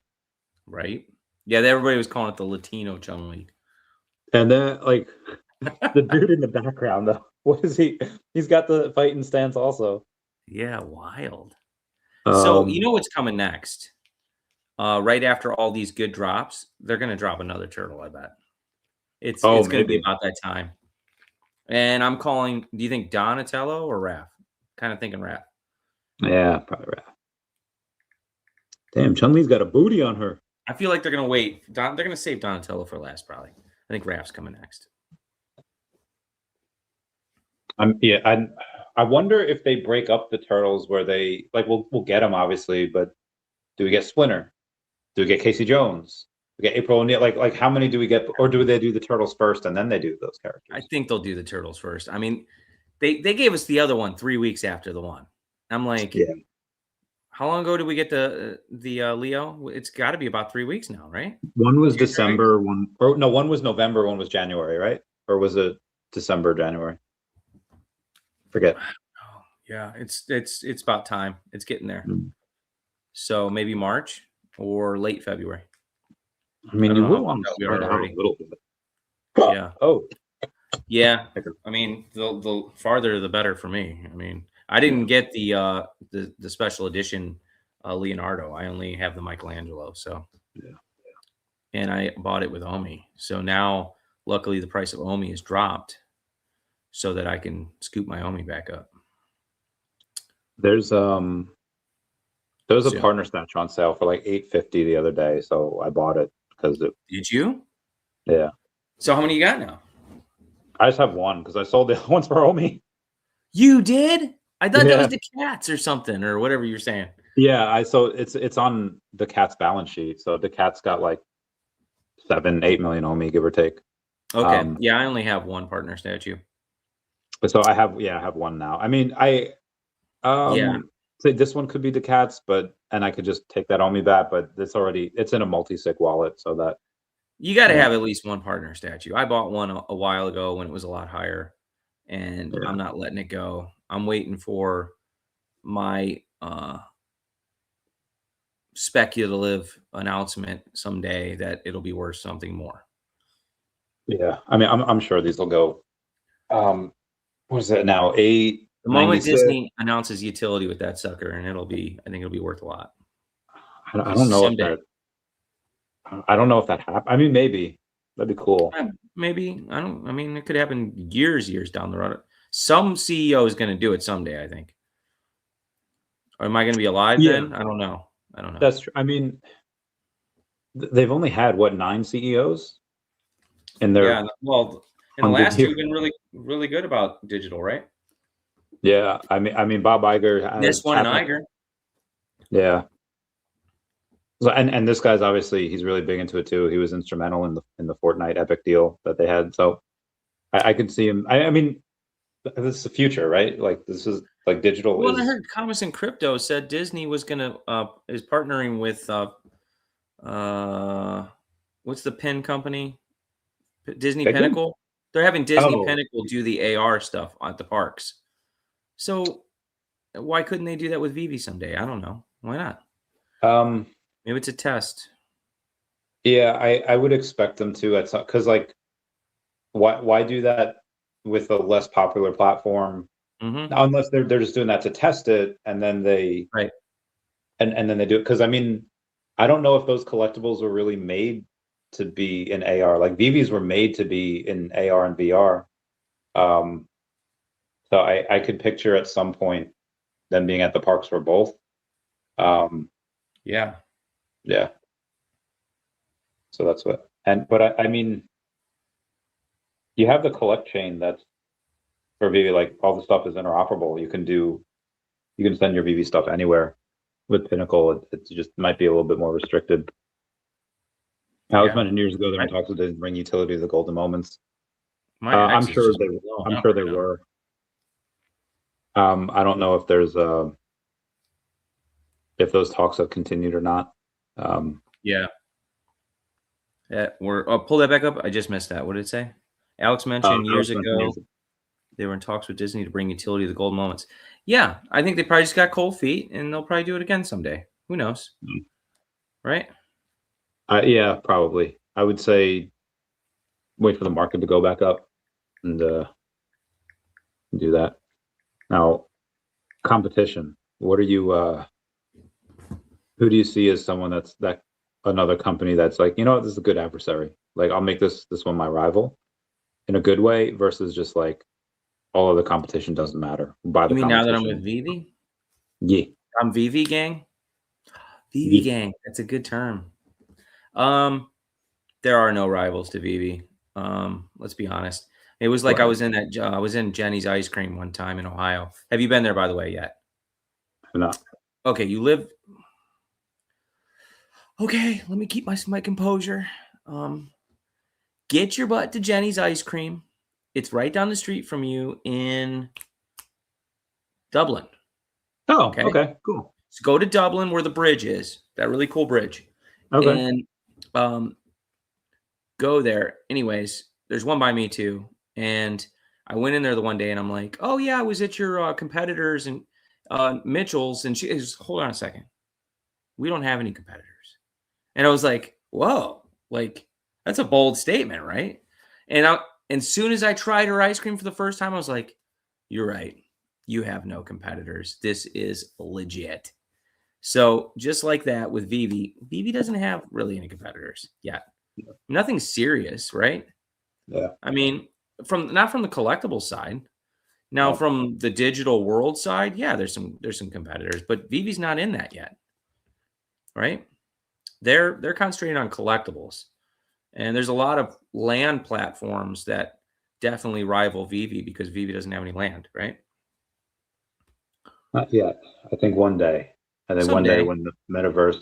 Right. Yeah, everybody was calling it the Latino Chun-Li. And then like the dude in the background though. What is he? He's got the fighting stance also. Yeah, wild. So you know what's coming next? Right after all these good drops, they're gonna drop another turtle, I bet. It's gonna be about that time. And I'm calling, do you think Donatello or Raph? Kind of thinking Raph. Yeah, probably Raph. Damn, Chun-Li's got a booty on her. I feel like they're gonna wait. They're gonna save Donatello for last, probably. I think Raph's coming next. I wonder if they break up the turtles where they like we'll get them obviously, but do we get Splinter? Do we get Casey Jones? We get April O'Neil? Like how many do we get, or do they do the turtles first and then they do those characters? I think they'll do the turtles first. I mean, they gave us the other one 3 weeks after the one. I'm like, yeah. How long ago did we get the Leo? It's got to be about 3 weeks now, right? One was December, one was November, one was January, right? Or was it December, January? Forget. Oh, yeah, it's about time. It's getting there. So maybe March or late February. I mean, you will want to spread out a little bit. Yeah. Oh. Yeah. I mean, the farther the better for me. I mean, I didn't get the special edition Leonardo. I only have the Michelangelo. So yeah. And I bought it with OMI. So now, luckily, the price of OMI has dropped, so that I can scoop my OMI back up. There's a partner snatch on sale for like $850 the other day, so I bought it because it. Did you? Yeah. So how many you got now? I just have one because I sold the other ones for OMI. You did? I thought that was the cats or something or whatever you're saying. Yeah, so it's on the cat's balance sheet. So the cat's got like 7-8 million OMI, give or take. Okay. Yeah, I only have one partner statue. So I have one now. I mean, say this one could be the cat's, and I could just take that OMI back, but it's in a multi-sig wallet, so that you got to have at least one partner statue. I bought one a while ago when it was a lot higher, and I'm not letting it go. I'm waiting for my speculative announcement someday that it'll be worth something more. Yeah, I mean, I'm sure these will go. What is it now? The moment 896. Disney announces utility with that sucker, and I think it'll be worth a lot. I don't know if Someday. I don't know if that happened. I mean, maybe that'd be cool. Maybe. I mean, it could happen years down the road. Some CEO is going to do it someday, I think. Or am I going to be alive then? I don't know. That's true. I mean, they've only had what, 9 CEOs in their. Yeah. Well, and the last 2 have been really, really good about digital, right? Yeah. I mean, Bob Iger. This one and Iger. Yeah. So, and this guy's obviously, he's really big into it too. He was instrumental in the Fortnite Epic deal that they had. So I could see him. I mean, this is the future, right? Like, this is like digital. Well, I heard Commerce and Crypto said Disney was gonna is partnering with what's the pen company? Disney Pinnacle. They're having Disney Pinnacle do the AR stuff at the parks. So why couldn't they do that with VeVe someday? I don't know. Why not? Maybe it's a test. Yeah, I would expect them to at some, because like, why do that with a less popular platform? Unless they're just doing that to test it, and then they and then they do it. Because I mean, I don't know if those collectibles were really made to be in AR. Like VeVe's were made to be in AR and VR. So I could picture at some point them being at the parks for both. Yeah. So that's what. But I mean, you have the collect chain that's for VeVe. Like, all the stuff is interoperable. You can send your VeVe stuff anywhere. With Pinnacle, it just might be a little bit more restricted. I was mentioned years ago, they're in talks to bring utility to the golden moments. I'm sure they were. I don't know if there's if those talks have continued or not. Yeah, pull that back up. I just missed that. What did it say? Alex mentioned years ago they were in talks with Disney to bring utility to the golden moments. Yeah, I think they probably just got cold feet, and they'll probably do it again someday. Who knows? Right? Yeah, probably. I would say wait for the market to go back up and do that. Now, competition. What are you? Who do you see as someone that's another company that's like, you know what, this is a good adversary. Like, I'll make this one my rival in a good way, versus just like all of the competition doesn't matter. You mean now that I'm with VeVe? Yeah. I'm VeVe gang. VeVe gang. That's a good term. There are no rivals to VeVe. Let's be honest. It was like I was in Jenny's Ice Cream one time in Ohio. Have you been there, by the way, yet? No. Okay, you live. Okay, let me keep my composure. Get your butt to Jenny's Ice Cream. It's right down the street from you in Dublin. Oh, okay, cool. So go to Dublin where the bridge is, that really cool bridge. Okay. And go there. Anyways, there's one by me too. And I went in there the one day and I'm like, oh yeah, I was at your competitors and Mitchell's. And she is, hold on a second. We don't have any competitors. And I was like, whoa, like that's a bold statement, right? And as soon as I tried her ice cream for the first time, I was like, you're right. You have no competitors. This is legit. So just like that with VeVe, VeVe doesn't have really any competitors yet. Yeah. Nothing serious, right? Yeah. I mean, not from the collectible side. Now from the digital world side, yeah, there's some competitors, but VeVe's not in that yet. Right? They're concentrating on collectibles. And there's a lot of land platforms that definitely rival VeVe because VeVe doesn't have any land, right? Not yet. I think one day. And then one day when the metaverse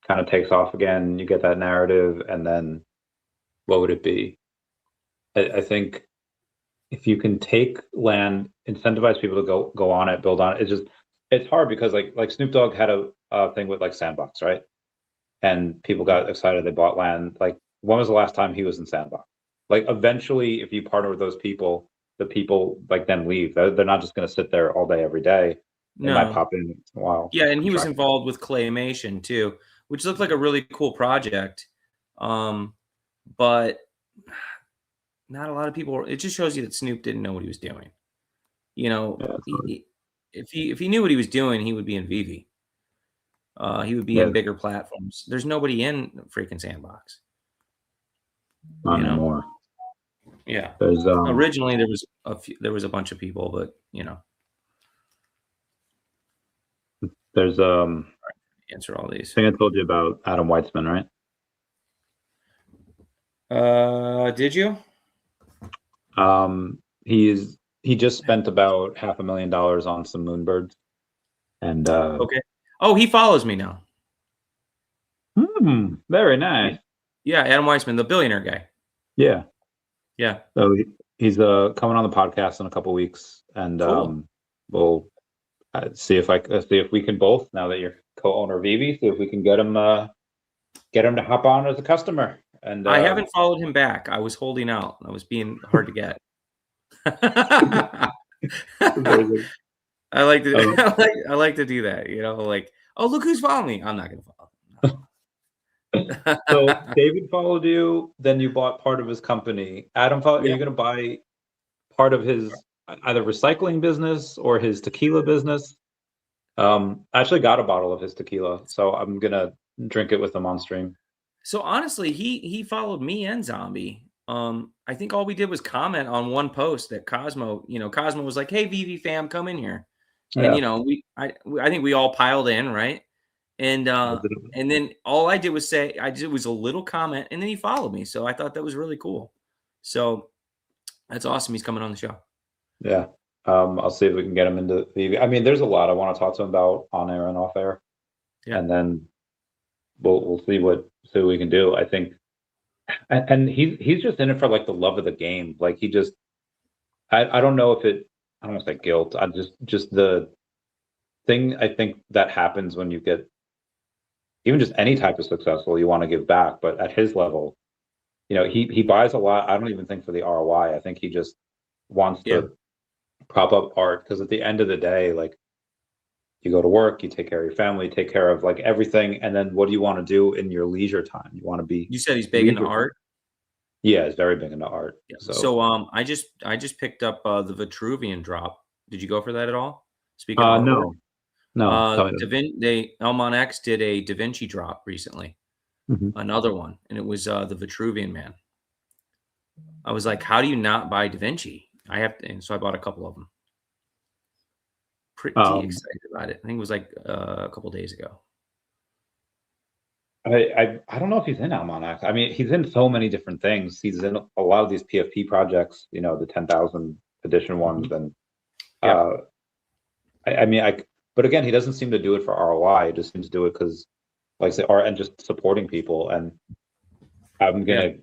kind of takes off again, you get that narrative, and then what would it be? I think if you can take land, incentivize people to go on it, build on it. It's hard because like Snoop Dogg had a thing with like Sandbox, right? And people got excited, they bought land. Like, when was the last time he was in Sandbox? Like, eventually, if you partner with those people, the people like then leave. They're not just going to sit there all day every day. It might pop in a while. Yeah, and he was involved with claymation too, which looked like a really cool project. But not a lot of people. It just shows you that Snoop didn't know what he was doing. You know, if he knew what he was doing, he would be in VeVe. He would be in bigger platforms. There's nobody in freaking Sandbox. Not anymore. Yeah. There's originally there was a bunch of people, but you know. There's answer all these. I think I told you about Adam Weitzman, right? Did you? He just spent about $500,000 on some moonbirds. And okay. Oh, he follows me now. Very nice. Yeah, Adam Weitzman, the billionaire guy. Yeah. Yeah. So he's coming on the podcast in a couple weeks, and cool. We'll see if we can both, now that you're co-owner of VeVe, see if we can get him to hop on as a customer. And I haven't followed him back. I was holding out. I was being hard to get. I like to do that, you know, like, oh, look who's following me. I'm not gonna follow him. So David followed you, then you bought part of his company. Adam followed. Are you gonna buy part of his either recycling business or his tequila business? I actually got a bottle of his tequila, so I'm gonna drink it with him on stream. So honestly, he followed me and Zombie. I think all we did was comment on one post that Cosmo was like, "Hey, VeVe fam, come in here," and you know, I think we all piled in, right? And then all I did was say, was a little comment, and then he followed me. So I thought that was really cool. So that's awesome. He's coming on the show. Yeah. I'll see if we can get him into VeVe. I mean, there's a lot I want to talk to him about on air and off air. Yeah. And then we'll see what we can do. I think, and he's just in it for like the love of the game. Like he just, I don't know if I don't want to say guilt. I just the thing I think that happens when you get even just any type of successful, you want to give back. But at his level, you know, he buys a lot. I don't even think for the ROI. I think he just wants to prop up art, because at the end of the day, like, you go to work, you take care of your family, take care of like everything, and then what do you want to do in your leisure time? You want to be. You said he's big into art. Yeah, he's very big into art. Yeah. So I just picked up the Vitruvian drop. Did you go for that at all? Speaking of no. Elmon X did a Da Vinci drop recently, another one, and it was the Vitruvian man. I was like, how do you not buy Da Vinci? I have to, and so I bought a couple of them. Pretty excited about it. I think it was like a couple days ago. I don't know if he's in Almanac. I mean, he's in so many different things. He's in a lot of these PFP projects, you know, the 10,000 edition ones, and but again, he doesn't seem to do it for ROI. He just seems to do it because, like I say, art and just supporting people. And I'm gonna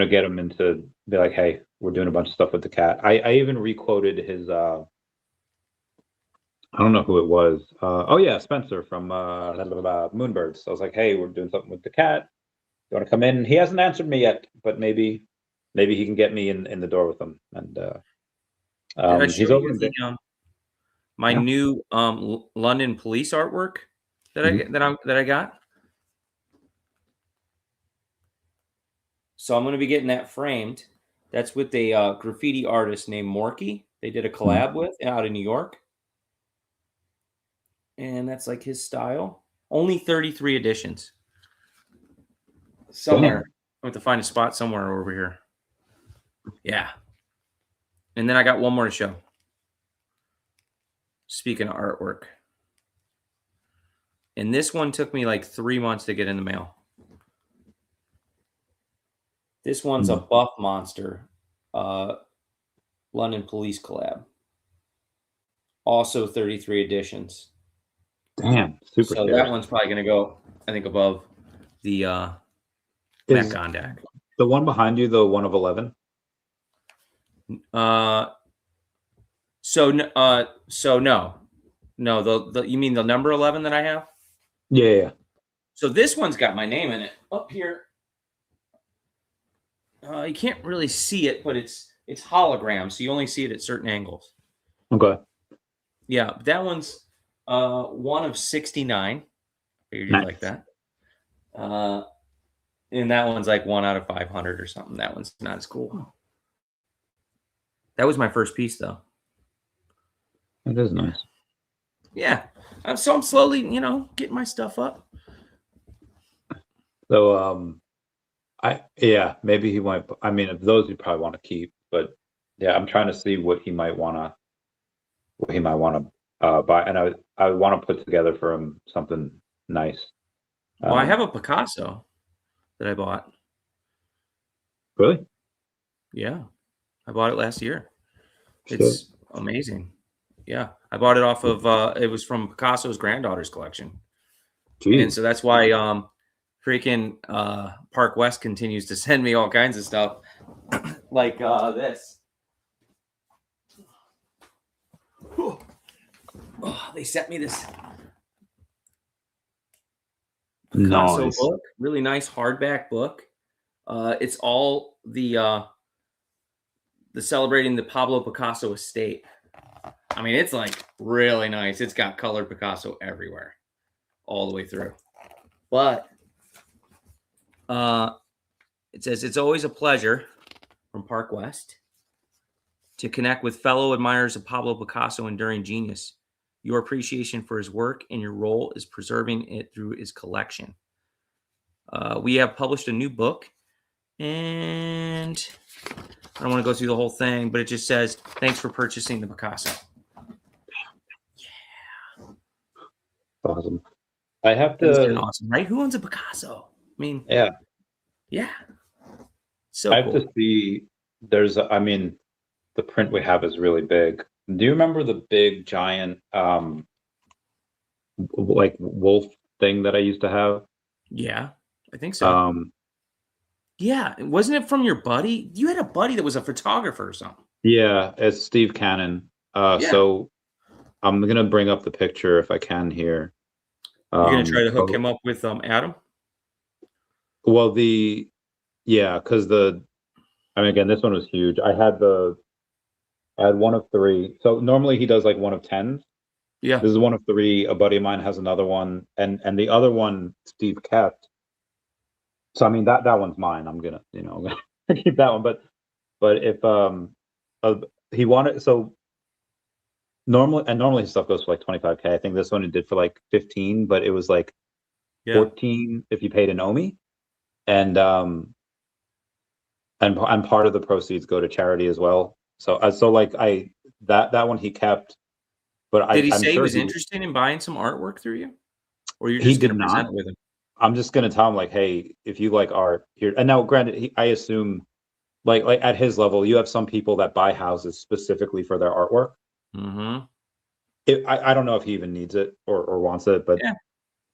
get him into be like, hey, we're doing a bunch of stuff with daCat. I even requoted his I don't know who it was. Spencer from Moonbirds. So I was like, hey, we're doing something with daCat. You want to come in? He hasn't answered me yet, but maybe he can get me in the door with him. And he's over my new London police artwork that I got. So I'm going to be getting that framed. That's with a graffiti artist named Morky. They did a collab with out in New York. And that's like his style. Only 33 editions. Somewhere. I have to find a spot somewhere over here. Yeah. And then I got one more to show. Speaking of artwork. And this one took me like 3 months to get in the mail. This one's a Buff Monster London Police collab. Also 33 editions. Damn, super. So that one's probably going to go, I think, above the Matt Gondak. The one behind you, the 1 of 11? So no. The you mean the number 11 that I have? Yeah. So this one's got my name in it up here. You can't really see it, but it's hologram, so you only see it at certain angles. Okay. Yeah, that one's one of 69. Figured you'd Nice. like that. And that one's like 1 out of 500 or something. That one's not as cool. That was my first piece, though. It is nice. Yeah. So I'm slowly, getting my stuff up. So, maybe he might. I mean, of those you probably want to keep, but yeah, I'm trying to see what he might want to buy, and I want to put together for him something nice. Well, I have a Picasso that I bought. Really? Yeah, I bought it last year. It's amazing. Yeah, I bought it off of. It was from Picasso's granddaughter's collection, and so that's why freaking Park West continues to send me all kinds of stuff like this. Oh, they sent me this Picasso book, really nice hardback book. It's all the celebrating the Pablo Picasso estate. I mean, it's like really nice. It's got colored Picasso everywhere, all the way through. But it says, it's always a pleasure from Park West to connect with fellow admirers of Pablo Picasso enduring genius. Your appreciation for his work and your role is preserving it through his collection. We have published a new book, and I don't want to go through the whole thing, but it just says, thanks for purchasing the Picasso. Yeah. Awesome. I have to. Awesome, right? Who owns a Picasso? I mean, yeah. So I have to see. The print we have is really big. Do you remember the big giant, like wolf thing that I used to have? Yeah, I think so. Yeah, wasn't it from your buddy? You had a buddy that was a photographer or something. Yeah, it's Steve Cannon. So I'm gonna bring up the picture if I can here. You're gonna try to hook him up with Adam? Well, because again, this one was huge. I had one of 3. So normally he does like one of 10s. Yeah. This is one of 3. A buddy of mine has another one, and the other one Steve kept. So I mean that one's mine. I'm gonna keep that one. But if he wanted, so normally his stuff goes for like 25K. I think this one he did for like 15, but it was like 14 if you paid an OMI, and part of the proceeds go to charity as well. So that one he kept. But did he say he was interested in buying some artwork through you, or you're just going to present it with him? I'm just going to tell him like, hey, if you like art here, and now granted, I assume like at his level, you have some people that buy houses specifically for their artwork. Mm-hmm. I don't know if he even needs it or wants it, but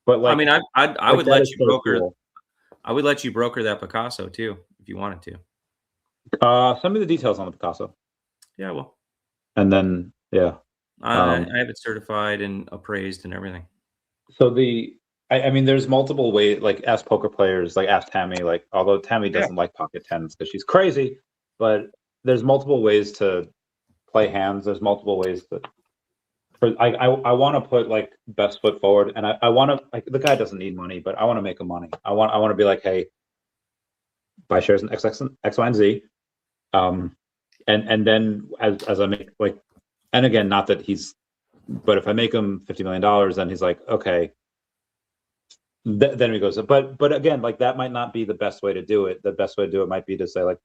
like, I mean, I would let you broker. Cool. I would let you broker that Picasso too if you wanted to. Send me the details on the Picasso. Yeah, well, and then I have it certified and appraised and everything. So I mean, there's multiple ways, like ask poker players, like ask Tammy, like, although Tammy doesn't like pocket 10s because she's crazy, but there's multiple ways to play hands. There's multiple ways I want to put like best foot forward, and I want to, like, the guy doesn't need money, but I want to make him money. I want to be like, hey, buy shares in X, Y, and Z. And then as I make, like, and again, not that but if I make him $50 million, then he's like, okay. Then he goes, but again, like, that might not be the best way to do it. The best way to do it might be to say, like,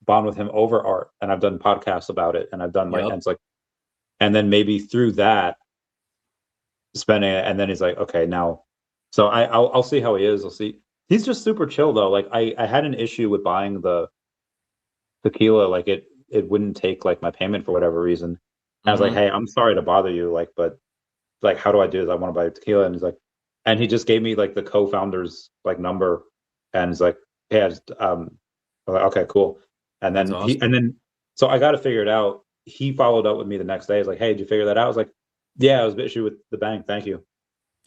bond with him over art. And I've done podcasts about it, and I've done and it's like, and then maybe through that spending it, and then he's like, okay, now, so I'll see how he is. I'll see. He's just super chill though. Like I had an issue with buying the tequila. Like it wouldn't take like my payment for whatever reason. I was like, hey, I'm sorry to bother you, like, but like, how do I do this? I want to buy tequila. And he's like, and he just gave me like the co-founder's like number, and he's like, hey, I'm like, okay, cool. And then awesome. So I got to figure it out. He followed up with me the next day. He's like, hey, did you figure that out? I was like, yeah, I was a bit issue with the bank. Thank you.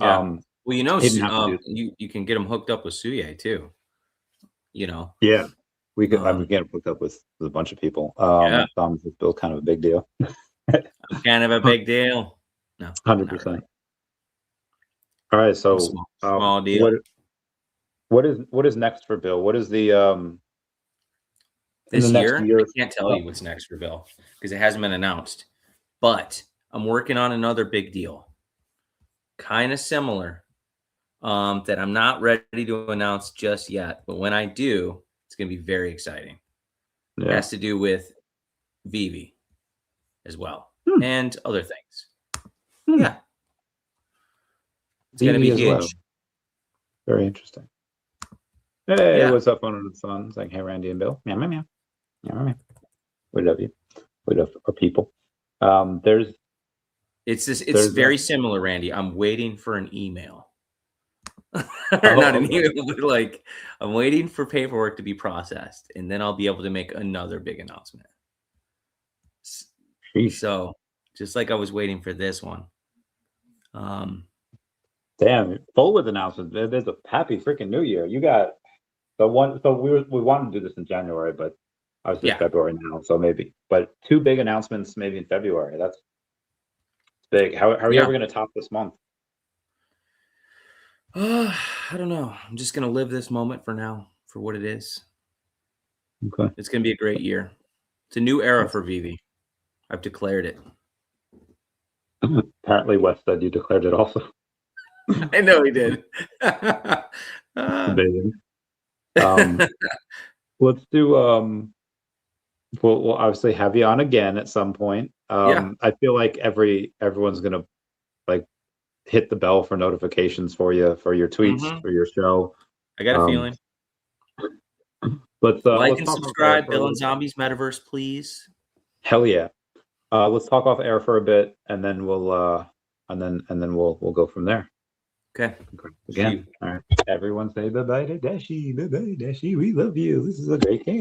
Yeah. Well, you can get him hooked up with Suye too. Yeah, we could. I'm getting hooked up with a bunch of people. It's still kind of a big deal. Kind of a big deal. No, 100%. All right, so small deal. What is next for Bill? What is the this next year? year? I can't tell you what's next for Bill because it hasn't been announced. But I'm working on another big deal, kind of similar, that I'm not ready to announce just yet. But when I do, it's going to be very exciting. Yeah. It has to do with VeVe as well and other things. Yeah. It's going to be huge. Well. Very interesting. Hey, Yeah. what's up, one of the sons? Like, hey, Randy and Bill. Meow, meow, meow. Meow, meow, meow. We love you. We love our people. It's very similar, Randy. I'm waiting for an email. Not an email, but like I'm waiting for paperwork to be processed, and then I'll be able to make another big announcement. Sheesh. So just like I was waiting for this one. Damn, full with announcements. There's a happy freaking new year. You got the one. So we wanted to do this in January, but obviously it's February now, so maybe. But 2 big announcements maybe in February. That's big. How are you ever going to top this month? I don't know. I'm just going to live this moment for now, for what it is. Okay. It's going to be a great year. It's a new era for VeVe. I've declared it. Apparently, Wes said you declared it also. I know he did. Amazing. Let's do. We'll obviously have you on again at some point. I feel like everyone's gonna like hit the bell for notifications for you for your tweets for your show. I got a feeling. Let's like and subscribe. Bill and Zombies Metaverse, please. Hell yeah. Let's talk off air for a bit, and then we'll we'll go from there. Okay. Again. All right. Everyone say bye bye to Dashi. Bye bye, Dashi. We love you. This is a great game.